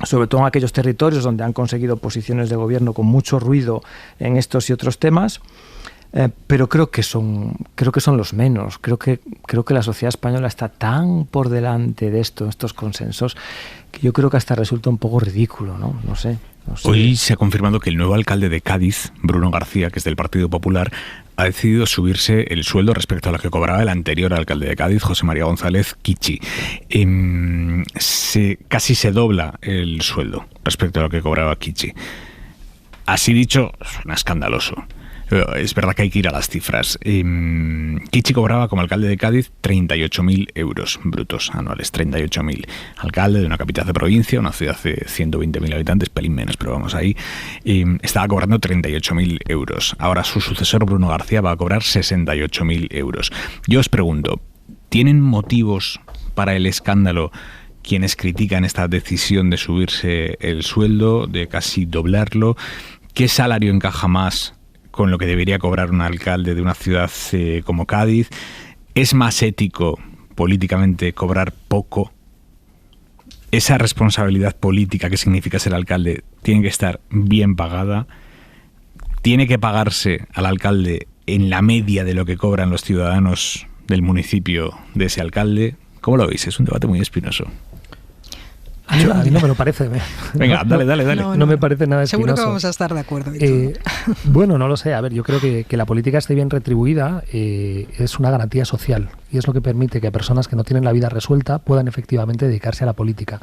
sobre todo en aquellos territorios donde han conseguido posiciones de gobierno con mucho ruido en estos y otros temas. Pero creo que son los menos. Creo que la sociedad española está tan por delante de estos consensos, que yo creo que hasta resulta un poco ridículo, ¿no? No sé. Hoy se ha confirmado que el nuevo alcalde de Cádiz, Bruno García, que es del Partido Popular, ha decidido subirse el sueldo respecto a lo que cobraba el anterior alcalde de Cádiz, José María González Kichi. Casi se dobla el sueldo respecto a lo que cobraba Kichi. Así dicho, suena escandaloso. Es verdad que hay que ir a las cifras. Kichi cobraba como alcalde de Cádiz 38.000 euros brutos anuales, 38.000. Alcalde de una capital de provincia, una ciudad de 120.000 habitantes, pelín menos, pero vamos ahí. Estaba cobrando 38.000 euros. Ahora su sucesor, Bruno García, va a cobrar 68.000 euros. Yo os pregunto, ¿tienen motivos para el escándalo quienes critican esta decisión de subirse el sueldo, de casi doblarlo? ¿Qué salario encaja más con lo que debería cobrar un alcalde de una ciudad como Cádiz? ¿Es más ético políticamente cobrar poco? Esa responsabilidad política que significa ser alcalde tiene que estar bien pagada. Tiene que pagarse al alcalde en la media de lo que cobran los ciudadanos del municipio de ese alcalde. ¿Cómo lo veis? Es un debate muy espinoso. A mí no me lo parece. Venga, dale. No me parece nada espinoso. Seguro que vamos a estar de acuerdo. Bueno, no lo sé. A ver, yo creo que la política esté bien retribuida es una garantía social y es lo que permite que personas que no tienen la vida resuelta puedan efectivamente dedicarse a la política.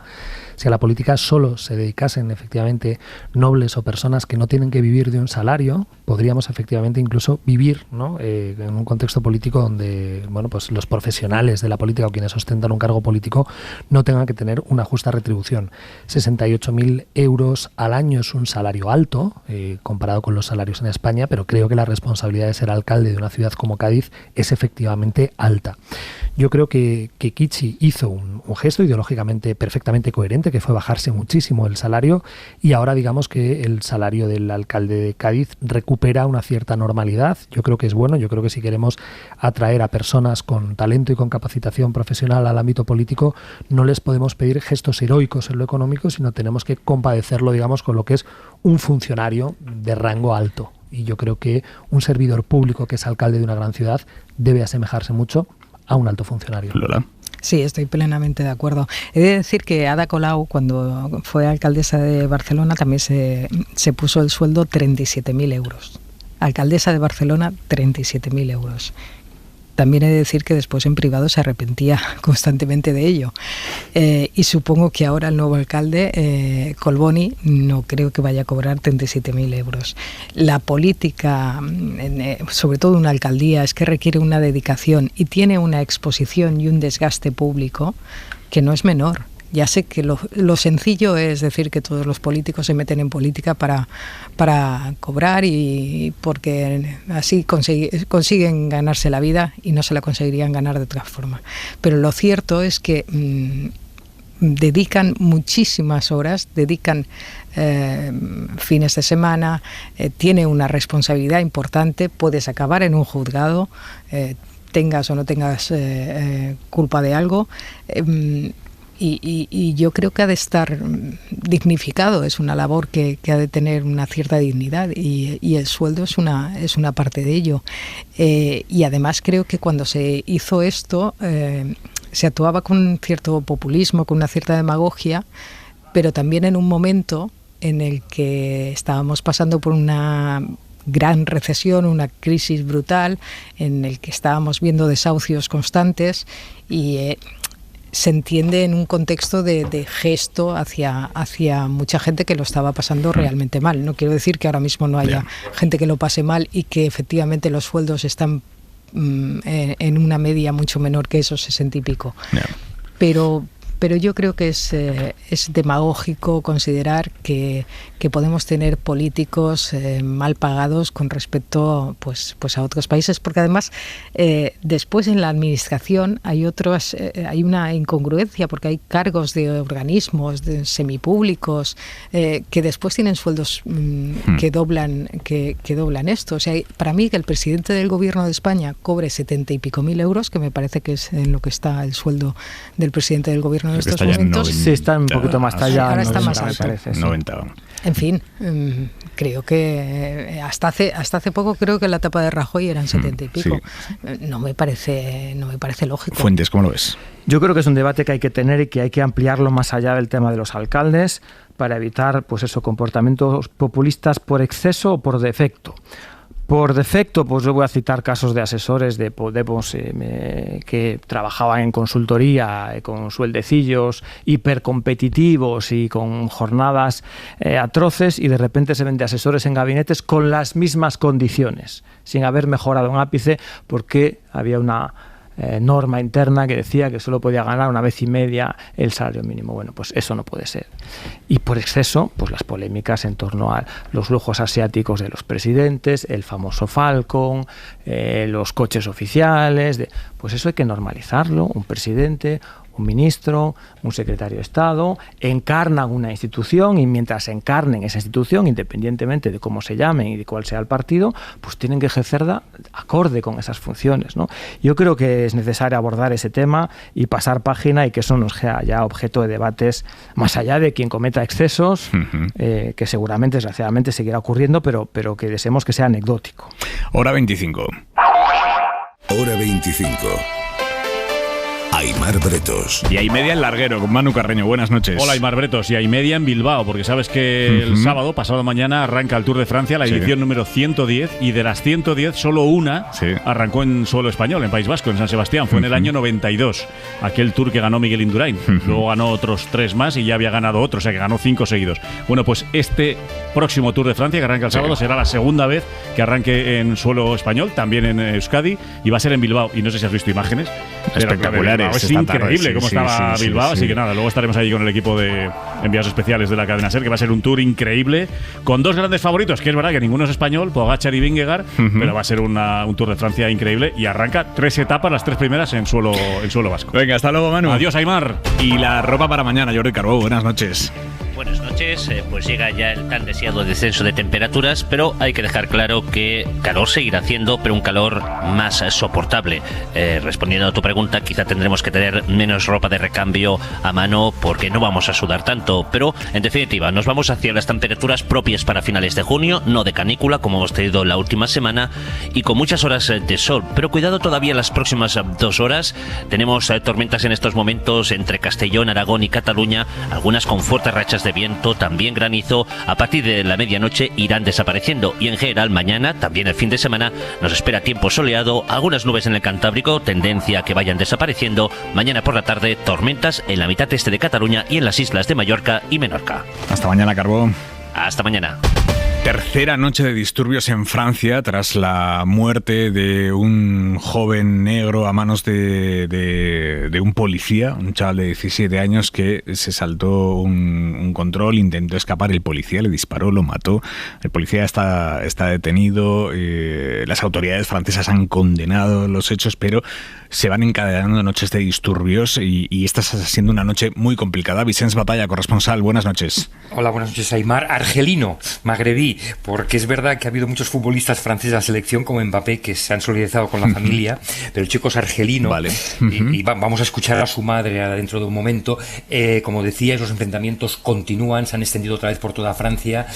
Si a la política solo se dedicasen efectivamente nobles o personas que no tienen que vivir de un salario, podríamos efectivamente incluso vivir, ¿no? En un contexto político donde pues los profesionales de la política o quienes ostentan un cargo político no tengan que tener una justa retribución. 68.000 euros al año es un salario alto comparado con los salarios en España, pero creo que la responsabilidad de ser alcalde de una ciudad como Cádiz es efectivamente alta. Yo creo que Kichi hizo un gesto ideológicamente perfectamente coherente, que fue bajarse muchísimo el salario, y ahora digamos que el salario del alcalde de Cádiz recupera una cierta normalidad. Yo creo que es bueno. Yo creo que si queremos atraer a personas con talento y con capacitación profesional al ámbito político, no les podemos pedir gestos heroicos en lo económico, sino tenemos que compadecerlo, digamos, con lo que es un funcionario de rango alto. Y yo creo que un servidor público que es alcalde de una gran ciudad debe asemejarse mucho a un alto funcionario. Lola. Sí, estoy plenamente de acuerdo. He de decir que Ada Colau, cuando fue alcaldesa de Barcelona, también se puso el sueldo 37.000 euros. Alcaldesa de Barcelona, 37.000 euros. también he de decir que después en privado se arrepentía constantemente de ello. Y supongo que ahora el nuevo alcalde, Colboni, no creo que vaya a cobrar 37.000 euros. La política, sobre todo una alcaldía, es que requiere una dedicación y tiene una exposición y un desgaste público que no es menor. Ya sé que lo sencillo es decir que todos los políticos se meten en política para cobrar y porque así consiguen ganarse la vida y no se la conseguirían ganar de otra forma. Pero lo cierto es que dedican muchísimas horas, dedican fines de semana, tiene una responsabilidad importante, puedes acabar en un juzgado, tengas o no tengas culpa de algo. Y yo creo que ha de estar dignificado, es una labor que ha de tener una cierta dignidad y el sueldo es una parte de ello. Y además creo que cuando se hizo esto se actuaba con un cierto populismo, con una cierta demagogia, pero también en un momento en el que estábamos pasando por una gran recesión, una crisis brutal, en el que estábamos viendo desahucios constantes y se entiende en un contexto de gesto hacia mucha gente que lo estaba pasando realmente mal. No quiero decir que ahora mismo no haya gente que lo pase mal y que efectivamente los sueldos están en una media mucho menor que esos 60 y pico. Pero yo creo que es demagógico considerar que podemos tener políticos mal pagados con respecto pues a otros países, porque además después en la administración hay una incongruencia, porque hay cargos de organismos semipúblicos que después tienen sueldos que doblan esto. O sea, para mí que el presidente del gobierno de España cobre 70 y pico mil euros, que me parece que es en lo que está el sueldo del presidente del gobierno en estos momentos. Sí, está un poquito más allá. Ahora está más alto. Parece, sí. 90. En fin, creo que hasta hace poco creo que la etapa de Rajoy eran 70 y pico. Sí. No me parece lógico. Fuentes, ¿cómo lo ves? Yo creo que es un debate que hay que tener y que hay que ampliarlo más allá del tema de los alcaldes para evitar, pues eso, comportamientos populistas por exceso o por defecto. Por defecto, pues yo voy a citar casos de asesores de Podemos que trabajaban en consultoría con sueldecillos hipercompetitivos y con jornadas atroces, y de repente se ven de asesores en gabinetes con las mismas condiciones, sin haber mejorado un ápice, porque había una norma interna que decía que solo podía ganar 1,5 veces el salario mínimo. Bueno, pues eso no puede ser. Y por exceso, pues las polémicas en torno a los lujos asiáticos de los presidentes, el famoso Falcon, los coches oficiales, pues eso hay que normalizarlo. Un presidente, un ministro, un secretario de Estado, encarnan una institución, y mientras encarnen esa institución, independientemente de cómo se llamen y de cuál sea el partido, pues tienen que ejercerla acorde con esas funciones, ¿no? Yo creo que es necesario abordar ese tema y pasar página, y que eso no sea ya objeto de debates más allá de quien cometa excesos, que seguramente, desgraciadamente, seguirá ocurriendo, pero que deseemos que sea anecdótico. Hora 25. Hora 25. Aimar Bretos. Y hay media en Larguero con Manu Carreño. Buenas noches. Hola, Aimar Bretos. Y hay media en Bilbao, porque sabes que el sábado, pasado mañana, arranca el Tour de Francia, la edición número 110, y de las 110, solo una arrancó en suelo español, en País Vasco, en San Sebastián. Fue en el año 92, aquel Tour que ganó Miguel Indurain. Luego ganó otros 3 más y ya había ganado otro, o sea que ganó 5 seguidos. Bueno, pues este próximo Tour de Francia, que arranca el sábado, será la segunda vez que arranque en suelo español, también en Euskadi, y va a ser en Bilbao. Y no sé si has visto imágenes. Espectaculares. Es increíble cómo estaba Bilbao, así que nada, luego estaremos ahí con el equipo de enviados especiales de la cadena SER, que va a ser un tour increíble, con 2 grandes favoritos, que es verdad que ninguno es español, Pogačar y Vingegaard, pero va a ser un Tour de Francia increíble, y arranca 3 etapas, las 3 primeras en suelo vasco. Venga, hasta luego, Manu. Adiós, Aimar. Y la ropa para mañana, Jordi Carbó. Buenas noches. Buenas noches, pues llega ya el tan deseado descenso de temperaturas, pero hay que dejar claro que calor seguirá haciendo, pero un calor más soportable. Respondiendo a tu pregunta, quizá tendremos que tener menos ropa de recambio a mano porque no vamos a sudar tanto, pero en definitiva nos vamos hacia las temperaturas propias para finales de junio, no de canícula como hemos tenido la última semana, y con muchas horas de sol, pero cuidado todavía las próximas 2 horas. Tenemos tormentas en estos momentos entre Castellón, Aragón y Cataluña, algunas con fuertes rachas de de viento, también granizo, a partir de la medianoche irán desapareciendo y en general mañana, también el fin de semana, nos espera tiempo soleado, algunas nubes en el Cantábrico, tendencia a que vayan desapareciendo, mañana por la tarde tormentas en la mitad este de Cataluña y en las islas de Mallorca y Menorca. Hasta mañana, Carbó. Hasta mañana. Tercera noche de disturbios en Francia tras la muerte de un joven negro a manos de un policía, un chaval de 17 años que se saltó un control, intentó escapar, el policía le disparó, lo mató. El policía está detenido, las autoridades francesas han condenado los hechos, pero se van encadenando noches de disturbios y esta está siendo una noche muy complicada. Vicens Batalla, corresponsal, buenas noches. Hola, buenas noches, Aymar. Argelino, magrebí, porque es verdad que ha habido muchos futbolistas franceses de la selección como Mbappé que se han solidarizado con la familia, pero el chico es argelino. Vale. Y vamos a escuchar a su madre dentro de un momento. Como decíais, los enfrentamientos continúan, se han extendido otra vez por toda Francia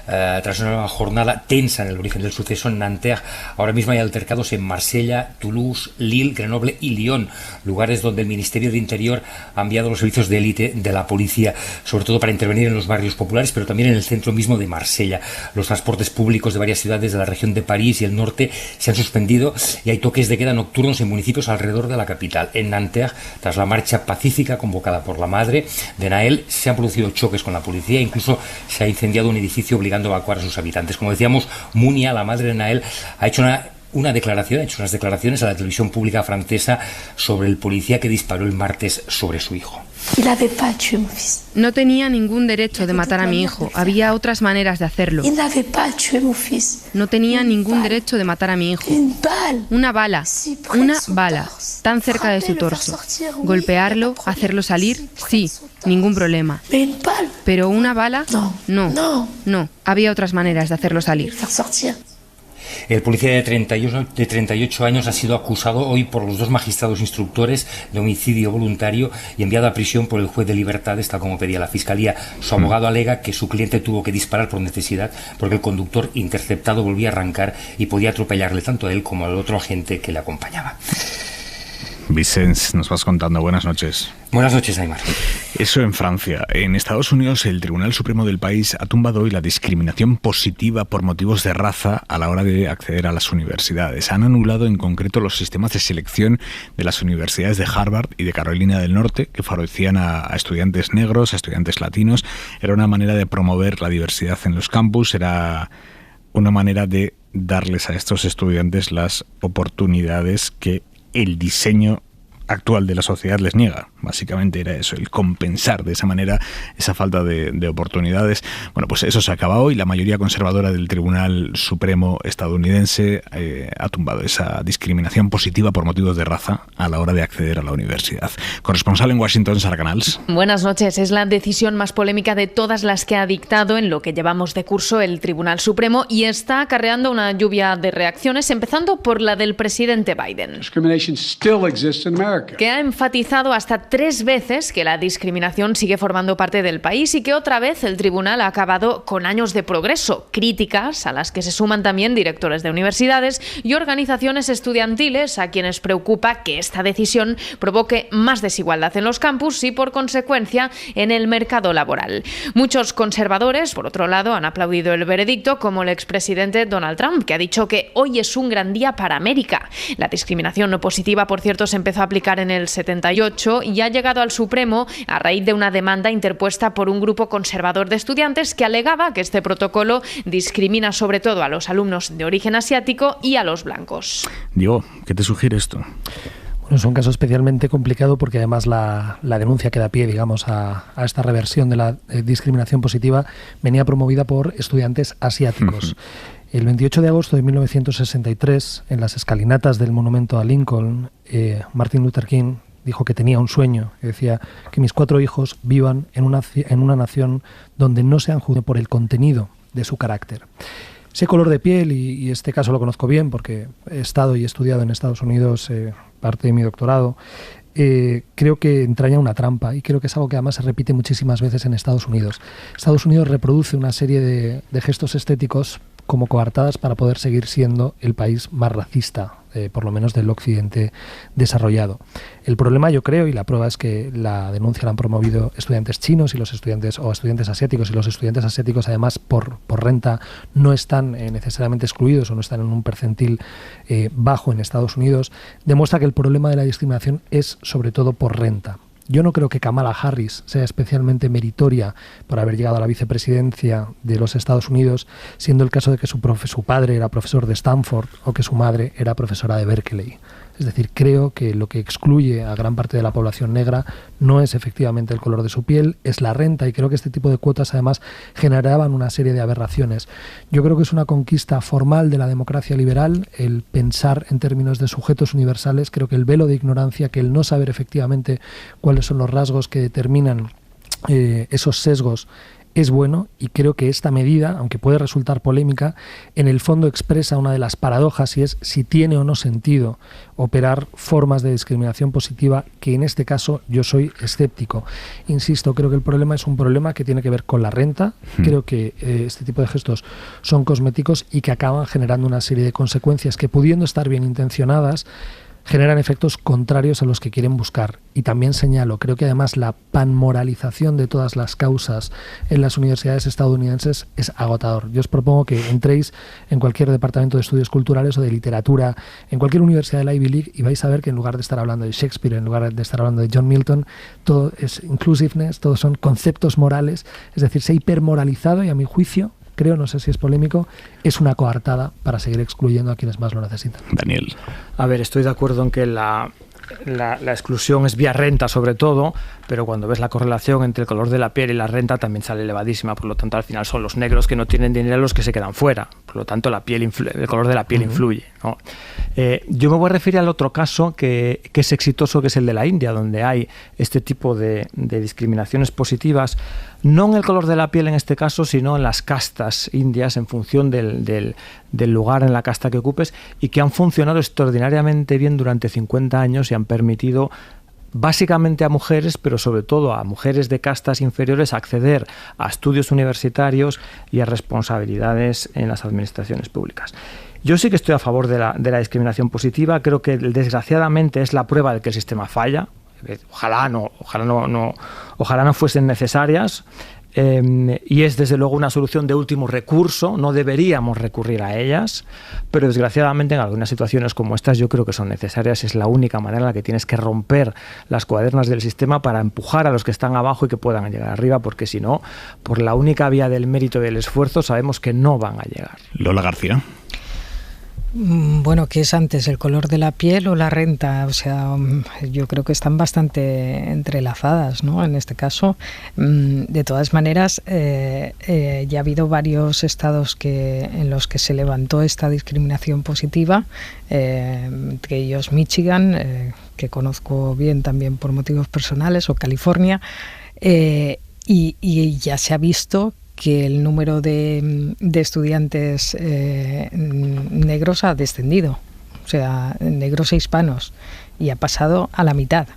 tras una jornada tensa en el origen del suceso en Nanterre. Ahora mismo hay altercados en Marsella, Toulouse, Lille, Grenoble y Lyon, lugares donde el Ministerio de Interior ha enviado los servicios de élite de la policía, sobre todo para intervenir en los barrios populares, pero también en el centro mismo de Marsella. Los transportes públicos de varias ciudades de la región de París y el norte se han suspendido y hay toques de queda nocturnos en municipios alrededor de la capital. En Nanterre, tras la marcha pacífica convocada por la madre de Naël, se han producido choques con la policía, incluso se ha incendiado un edificio obligando a evacuar a sus habitantes. Como decíamos, Mounia, la madre de Naël, ha hecho unas declaraciones a la televisión pública francesa sobre el policía que disparó el martes sobre su hijo. No tenía ningún derecho de matar a mi hijo. Había otras maneras de hacerlo. No tenía ningún derecho de matar a mi hijo. Una bala, tan cerca de su torso. Golpearlo, hacerlo salir, sí, ningún problema. Pero una bala, no. Había otras maneras de hacerlo salir. El policía de 38 años ha sido acusado hoy por los dos magistrados instructores de homicidio voluntario y enviado a prisión por el juez de libertades, tal como pedía la fiscalía. Su abogado alega que su cliente tuvo que disparar por necesidad porque el conductor interceptado volvía a arrancar y podía atropellarle tanto a él como al otro agente que le acompañaba. Vicens, nos vas contando. Buenas noches. Buenas noches, Aymar. Eso en Francia. En Estados Unidos, el Tribunal Supremo del país ha tumbado hoy la discriminación positiva por motivos de raza a la hora de acceder a las universidades. Han anulado en concreto los sistemas de selección de las universidades de Harvard y de Carolina del Norte, que favorecían a estudiantes negros, a estudiantes latinos. Era una manera de promover la diversidad en los campus, era una manera de darles a estos estudiantes las oportunidades que el diseño actual de la sociedad les niega. Básicamente era eso, el compensar de esa manera esa falta de oportunidades. Bueno, pues eso se acaba hoy. La mayoría conservadora del Tribunal Supremo estadounidense ha tumbado esa discriminación positiva por motivos de raza a la hora de acceder a la universidad. Corresponsal en Washington, Sara Canals. Buenas noches. Es la decisión más polémica de todas las que ha dictado en lo que llevamos de curso el Tribunal Supremo y está acarreando una lluvia de reacciones, empezando por la del presidente Biden, que ha enfatizado hasta 3 veces que la discriminación sigue formando parte del país y que otra vez el tribunal ha acabado con años de progreso, críticas a las que se suman también directores de universidades y organizaciones estudiantiles a quienes preocupa que esta decisión provoque más desigualdad en los campus y por consecuencia en el mercado laboral. Muchos conservadores, por otro lado, han aplaudido el veredicto, como el expresidente Donald Trump, que ha dicho que hoy es un gran día para América. La discriminación no positiva, por cierto, se empezó a aplicar en el 78 y ha llegado al Supremo a raíz de una demanda interpuesta por un grupo conservador de estudiantes que alegaba que este protocolo discrimina sobre todo a los alumnos de origen asiático y a los blancos. Diego, ¿qué te sugiere esto? Bueno, es un caso especialmente complicado porque además la denuncia que da pie, digamos, a esta reversión de la discriminación positiva venía promovida por estudiantes asiáticos. El 28 de agosto de 1963, en las escalinatas del monumento a Lincoln, Martin Luther King dijo que tenía un sueño, que decía que mis 4 hijos vivan en una nación donde no sean juzgados por el contenido de su carácter. Ese color de piel, y este caso lo conozco bien porque he estado y he estudiado en Estados Unidos parte de mi doctorado, creo que entraña una trampa y creo que es algo que además se repite muchísimas veces en Estados Unidos. Estados Unidos reproduce una serie de gestos estéticos como coartadas para poder seguir siendo el país más racista, por lo menos del occidente desarrollado. El problema, yo creo, y la prueba es que la denuncia la han promovido estudiantes chinos y los estudiantes asiáticos, y los estudiantes asiáticos además por renta no están necesariamente excluidos o no están en un percentil bajo en Estados Unidos, demuestra que el problema de la discriminación es sobre todo por renta. Yo no creo que Kamala Harris sea especialmente meritoria por haber llegado a la vicepresidencia de los Estados Unidos, siendo el caso de que su padre era profesor de Stanford o que su madre era profesora de Berkeley. Es decir, creo que lo que excluye a gran parte de la población negra no es efectivamente el color de su piel, es la renta, y creo que este tipo de cuotas además generaban una serie de aberraciones. Yo creo que es una conquista formal de la democracia liberal el pensar en términos de sujetos universales. Creo que el velo de ignorancia, que el no saber efectivamente cuáles son los rasgos que determinan esos sesgos, es bueno, y creo que esta medida, aunque puede resultar polémica, en el fondo expresa una de las paradojas, y es si tiene o no sentido operar formas de discriminación positiva, que en este caso yo soy escéptico. Insisto, creo que el problema es un problema que tiene que ver con la renta. Creo que este tipo de gestos son cosméticos y que acaban generando una serie de consecuencias que, pudiendo estar bien intencionadas, generan efectos contrarios a los que quieren buscar. Y también señalo, creo que además la panmoralización de todas las causas en las universidades estadounidenses es agotador. Yo os propongo que entréis en cualquier departamento de estudios culturales o de literatura, en cualquier universidad de la Ivy League, y vais a ver que en lugar de estar hablando de Shakespeare, en lugar de estar hablando de John Milton, todo es inclusiveness, todos son conceptos morales. Es decir, se ha hipermoralizado, y a mi juicio, creo, no sé si es polémico, es una coartada para seguir excluyendo a quienes más lo necesitan. Daniel. A ver, estoy de acuerdo en que la exclusión es vía renta sobre todo, pero cuando ves la correlación entre el color de la piel y la renta también sale elevadísima. Por lo tanto, al final son los negros que no tienen dinero los que se quedan fuera. Por lo tanto, el color de la piel influye, ¿no? Yo me voy a referir al otro caso que es exitoso, que es el de la India, donde hay este tipo de discriminaciones positivas, no en el color de la piel en este caso, sino en las castas indias, en función del lugar en la casta que ocupes, y que han funcionado extraordinariamente bien durante 50 años y han permitido básicamente a mujeres, pero sobre todo a mujeres de castas inferiores, acceder a estudios universitarios y a responsabilidades en las administraciones públicas. Yo sí que estoy a favor de la discriminación positiva. Creo que desgraciadamente es la prueba de que el sistema falla. Ojalá no fuesen necesarias. Y es desde luego una solución de último recurso, no deberíamos recurrir a ellas, pero desgraciadamente en algunas situaciones como estas yo creo que son necesarias. Es la única manera en la que tienes que romper las cuadernas del sistema para empujar a los que están abajo y que puedan llegar arriba, porque si no, por la única vía del mérito y del esfuerzo sabemos que no van a llegar. Lola García. Bueno, ¿qué es antes, el color de la piel o la renta? O sea, yo creo que están bastante entrelazadas, ¿no? En este caso, de todas maneras, ya ha habido varios estados en los que se levantó esta discriminación positiva, entre ellos Michigan, que conozco bien también por motivos personales, o California, y ya se ha visto que el número de estudiantes negros ha descendido, o sea, negros e hispanos, y ha pasado a la mitad.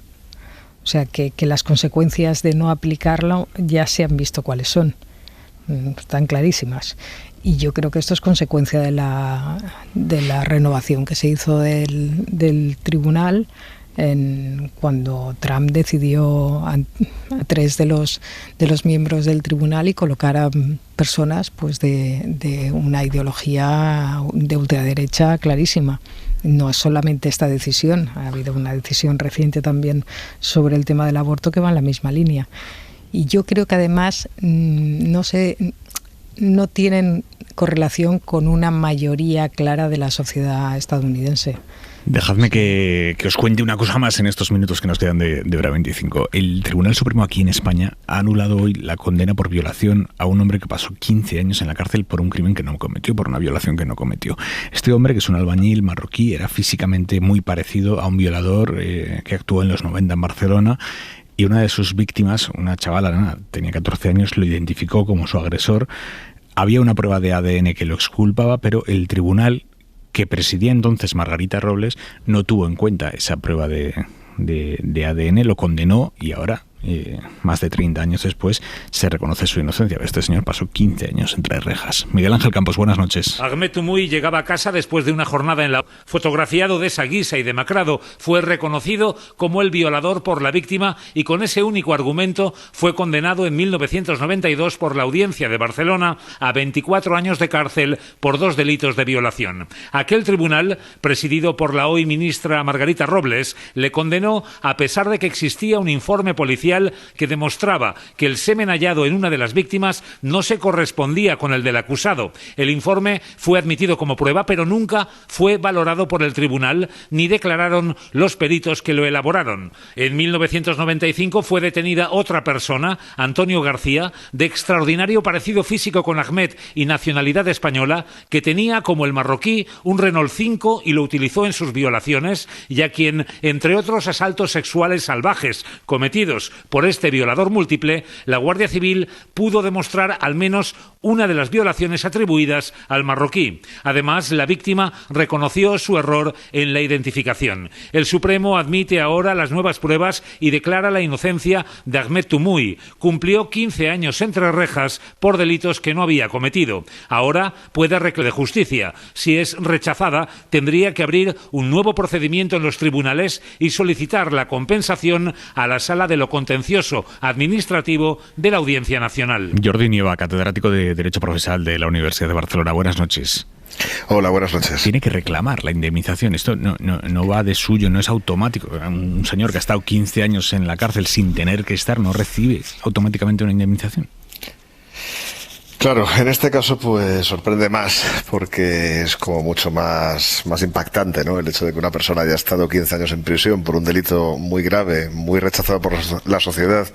O sea, que las consecuencias de no aplicarlo ya se han visto cuáles son, están clarísimas. Y yo creo que esto es consecuencia de la renovación que se hizo del tribunal, cuando Trump decidió a 3 de los miembros del tribunal y colocar a personas pues de una ideología de ultraderecha clarísima. No es solamente esta decisión, ha habido una decisión reciente también sobre el tema del aborto que va en la misma línea. Y yo creo que además no tienen correlación con una mayoría clara de la sociedad estadounidense. Dejadme que os cuente una cosa más en estos minutos que nos quedan de Hora 25. El Tribunal Supremo aquí en España ha anulado hoy la condena por violación a un hombre que pasó 15 años en la cárcel por un crimen que no cometió, por una violación que no cometió. Este hombre, que es un albañil marroquí, era físicamente muy parecido a un violador que actuó en los 90 en Barcelona, y una de sus víctimas, una chavala, tenía 14 años, lo identificó como su agresor. Había una prueba de ADN que lo exculpaba, pero el tribunal que presidía entonces Margarita Robles no tuvo en cuenta esa prueba de ADN, lo condenó y ahora más de 30 años después, se reconoce su inocencia. Este señor pasó 15 años entre rejas. Miguel Ángel Campos, buenas noches. Ahmed Tumuy llegaba a casa después de una jornada en la... Fotografiado de esa guisa y demacrado, fue reconocido como el violador por la víctima y con ese único argumento fue condenado en 1992 por la Audiencia de Barcelona a 24 años de cárcel por 2 delitos de violación. Aquel tribunal, presidido por la hoy ministra Margarita Robles, le condenó a pesar de que existía un informe policial que demostraba que el semen hallado en una de las víctimas no se correspondía con el del acusado. El informe fue admitido como prueba, pero nunca fue valorado por el tribunal ni declararon los peritos que lo elaboraron. En 1995 fue detenida otra persona, Antonio García, de extraordinario parecido físico con Ahmed y nacionalidad española, que tenía como el marroquí un Renault 5 y lo utilizó en sus violaciones, y a quien, entre otros asaltos sexuales salvajes cometidos por este violador múltiple, la Guardia Civil pudo demostrar al menos una de las violaciones atribuidas al marroquí. Además, la víctima reconoció su error en la identificación. El Supremo admite ahora las nuevas pruebas y declara la inocencia de Ahmed Tumuy. Cumplió 15 años entre rejas por delitos que no había cometido. Ahora puede reclamar de justicia. Si es rechazada, tendría que abrir un nuevo procedimiento en los tribunales y solicitar la compensación a la Sala de lo Contencioso Administrativo de la Audiencia Nacional. Jordi Nieva, catedrático de Derecho Procesal de la Universidad de Barcelona. Buenas noches. Hola, buenas noches. Tiene que reclamar la indemnización. Esto no va de suyo, no es automático. Un señor que ha estado 15 años en la cárcel sin tener que estar no recibe automáticamente una indemnización. Claro, en este caso pues sorprende más porque es como mucho más impactante, ¿no? El hecho de que una persona haya estado 15 años en prisión por un delito muy grave, muy rechazado por la sociedad,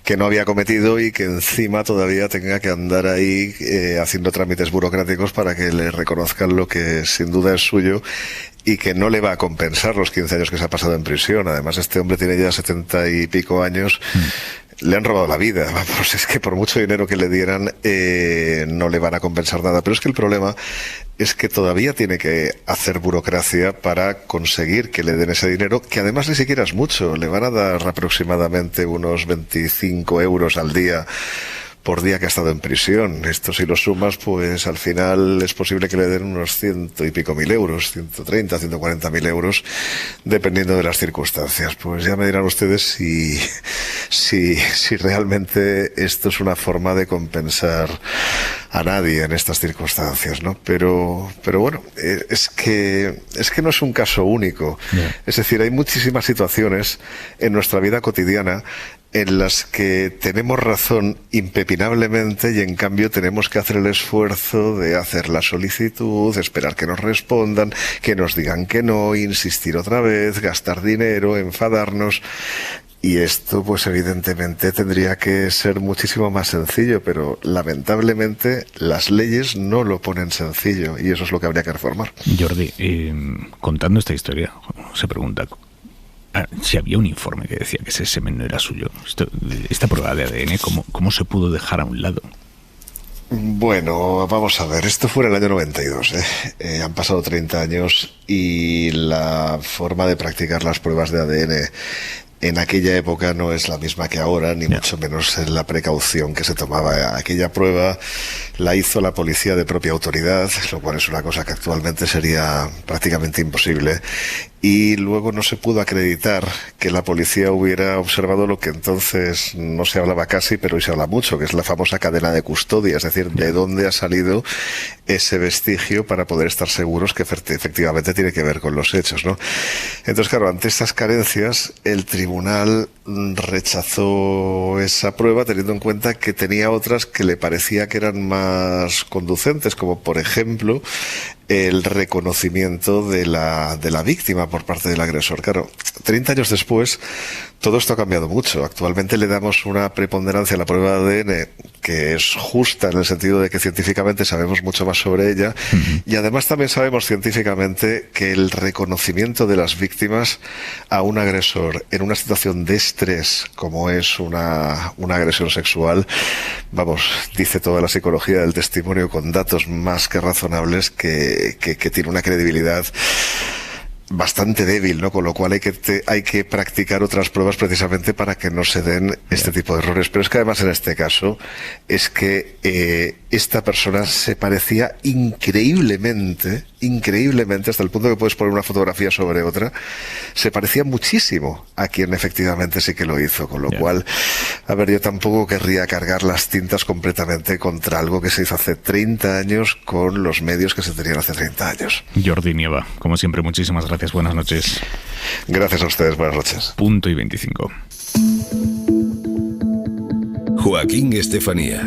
que no había cometido y que encima todavía tenga que andar ahí haciendo trámites burocráticos para que le reconozcan lo que sin duda es suyo y que no le va a compensar los 15 años que se ha pasado en prisión. Además, este hombre tiene ya 70 y pico años. Le han robado la vida, vamos, es que por mucho dinero que le dieran no le van a compensar nada. Pero es que el problema es que todavía tiene que hacer burocracia para conseguir que le den ese dinero, que además ni siquiera es mucho. Le van a dar aproximadamente unos 25 euros al día por día que ha estado en prisión. Esto si lo sumas, pues al final es posible que le den unos 100 y pico mil euros, 130, 140.000 euros, dependiendo de las circunstancias. Pues ya me dirán ustedes si realmente esto es una forma de compensar a nadie en estas circunstancias, ¿no? Pero bueno, es que no es un caso único. Yeah. Es decir, hay muchísimas situaciones en nuestra vida cotidiana en las que tenemos razón impepinablemente y en cambio tenemos que hacer el esfuerzo de hacer la solicitud, esperar que nos respondan, que nos digan que no, insistir otra vez, gastar dinero, enfadarnos. Y esto, pues evidentemente tendría que ser muchísimo más sencillo, pero lamentablemente las leyes no lo ponen sencillo y eso es lo que habría que reformar. Jordi, contando esta historia, se pregunta si había un informe que decía que ese semen no era suyo. Esta prueba de ADN, ¿cómo se pudo dejar a un lado? Bueno, vamos a ver, esto fue en el año 92, han pasado 30 años y la forma de practicar las pruebas de ADN en aquella época no es la misma que ahora, ni mucho menos la precaución que se tomaba. Aquella prueba la hizo la policía de propia autoridad, lo cual es una cosa que actualmente sería prácticamente imposible. Y luego no se pudo acreditar que la policía hubiera observado lo que entonces no se hablaba casi, pero hoy se habla mucho, que es la famosa cadena de custodia, es decir, de dónde ha salido ese vestigio para poder estar seguros que efectivamente tiene que ver con los hechos, ¿no? Entonces, claro, ante estas carencias, el tribunal rechazó esa prueba teniendo en cuenta que tenía otras que le parecía que eran más conducentes, como por ejemplo el reconocimiento de la víctima por parte del agresor. Claro, 30 años después todo esto ha cambiado mucho. Actualmente le damos una preponderancia a la prueba de ADN que es justa en el sentido de que científicamente sabemos mucho más sobre ella y además también sabemos científicamente que el reconocimiento de las víctimas a un agresor en una situación de estrés como es una agresión sexual, vamos, dice toda la psicología del testimonio con datos más que razonables que tiene una credibilidad bastante débil, ¿no? Con lo cual hay que practicar otras pruebas precisamente para que no se den este tipo de errores. Pero es que además en este caso es que esta persona se parecía increíblemente, hasta el punto que puedes poner una fotografía sobre otra, se parecía muchísimo a quien efectivamente sí que lo hizo, con lo cual, a ver, yo tampoco querría cargar las tintas completamente contra algo que se hizo hace 30 años con los medios que se tenían hace 30 años. Jordi Nieva, como siempre, muchísimas gracias. Buenas noches. Gracias a ustedes, buenas noches. Punto y 25. Joaquín Estefanía.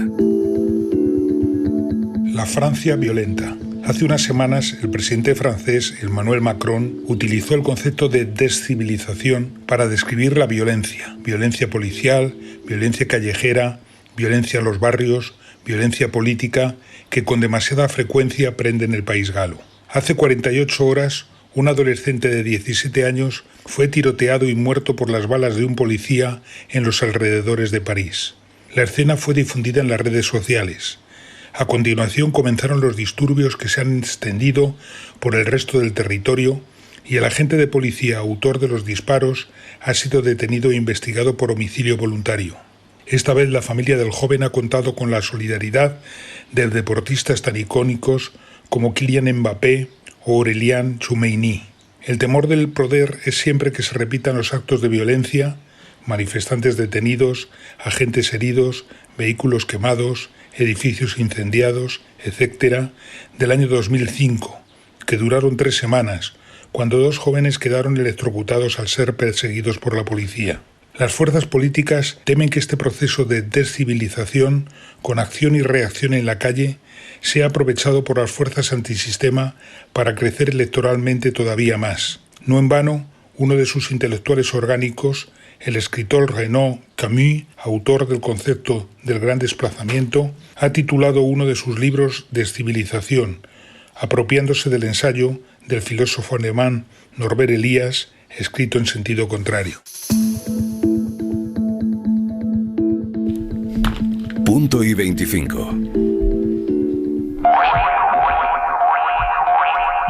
La Francia violenta. Hace unas semanas, el presidente francés, Emmanuel Macron, utilizó el concepto de descivilización para describir la violencia. Violencia policial, violencia callejera, violencia en los barrios, violencia política, que con demasiada frecuencia prende en el país galo. Hace 48 horas, un adolescente de 17 años fue tiroteado y muerto por las balas de un policía en los alrededores de París. La escena fue difundida en las redes sociales. A continuación comenzaron los disturbios que se han extendido por el resto del territorio y el agente de policía autor de los disparos ha sido detenido e investigado por homicidio voluntario. Esta vez la familia del joven ha contado con la solidaridad de deportistas tan icónicos como Kylian Mbappé o Aurélien Tchouameni. El temor del poder es siempre que se repitan los actos de violencia, manifestantes detenidos, agentes heridos, vehículos quemados, edificios incendiados, etc., del año 2005, que duraron 3 semanas, cuando 2 jóvenes quedaron electrocutados al ser perseguidos por la policía. Las fuerzas políticas temen que este proceso de descivilización, con acción y reacción en la calle, sea aprovechado por las fuerzas antisistema para crecer electoralmente todavía más. No en vano, uno de sus intelectuales orgánicos, el escritor Renaud Camus, autor del concepto del gran desplazamiento, ha titulado uno de sus libros Descivilización, apropiándose del ensayo del filósofo alemán Norbert Elias, escrito en sentido contrario. Punto y 25.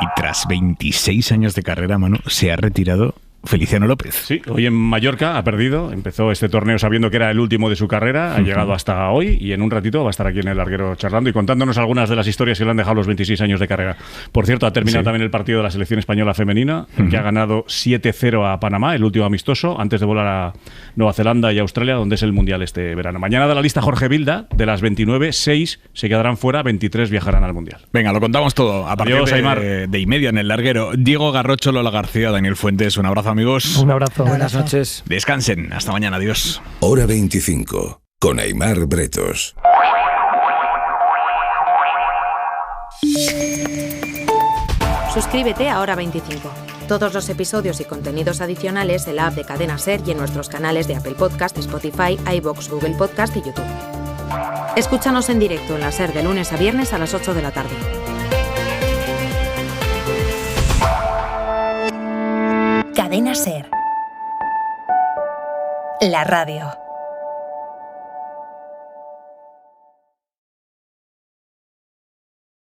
Y tras 26 años de carrera, Manu, se ha retirado Feliciano López. Sí, hoy en Mallorca ha perdido, empezó este torneo sabiendo que era el último de su carrera, ha llegado hasta hoy y en un ratito va a estar aquí en el larguero charlando y contándonos algunas de las historias que le han dejado los 26 años de carrera. Por cierto, ha terminado también el partido de la selección española femenina, que ha ganado 7-0 a Panamá, el último amistoso, antes de volar a Nueva Zelanda y Australia, donde es el Mundial este verano. Mañana da la lista Jorge Vilda, de las 29, 6 se quedarán fuera, 23 viajarán al Mundial. Venga, lo contamos todo a partir de y media en el larguero. Diego Garrocho, Lola García, Daniel Fuentes, un abrazo, amigos. Un abrazo. Buenas noches. Descansen. Hasta mañana. Adiós. Hora 25 con Aimar Bretos. Suscríbete a Hora 25. Todos los episodios y contenidos adicionales en la app de Cadena SER y en nuestros canales de Apple Podcast, Spotify, iVoox, Google Podcast y YouTube. Escúchanos en directo en la SER de lunes a viernes a las 8 de la tarde. Cadena SER. La radio.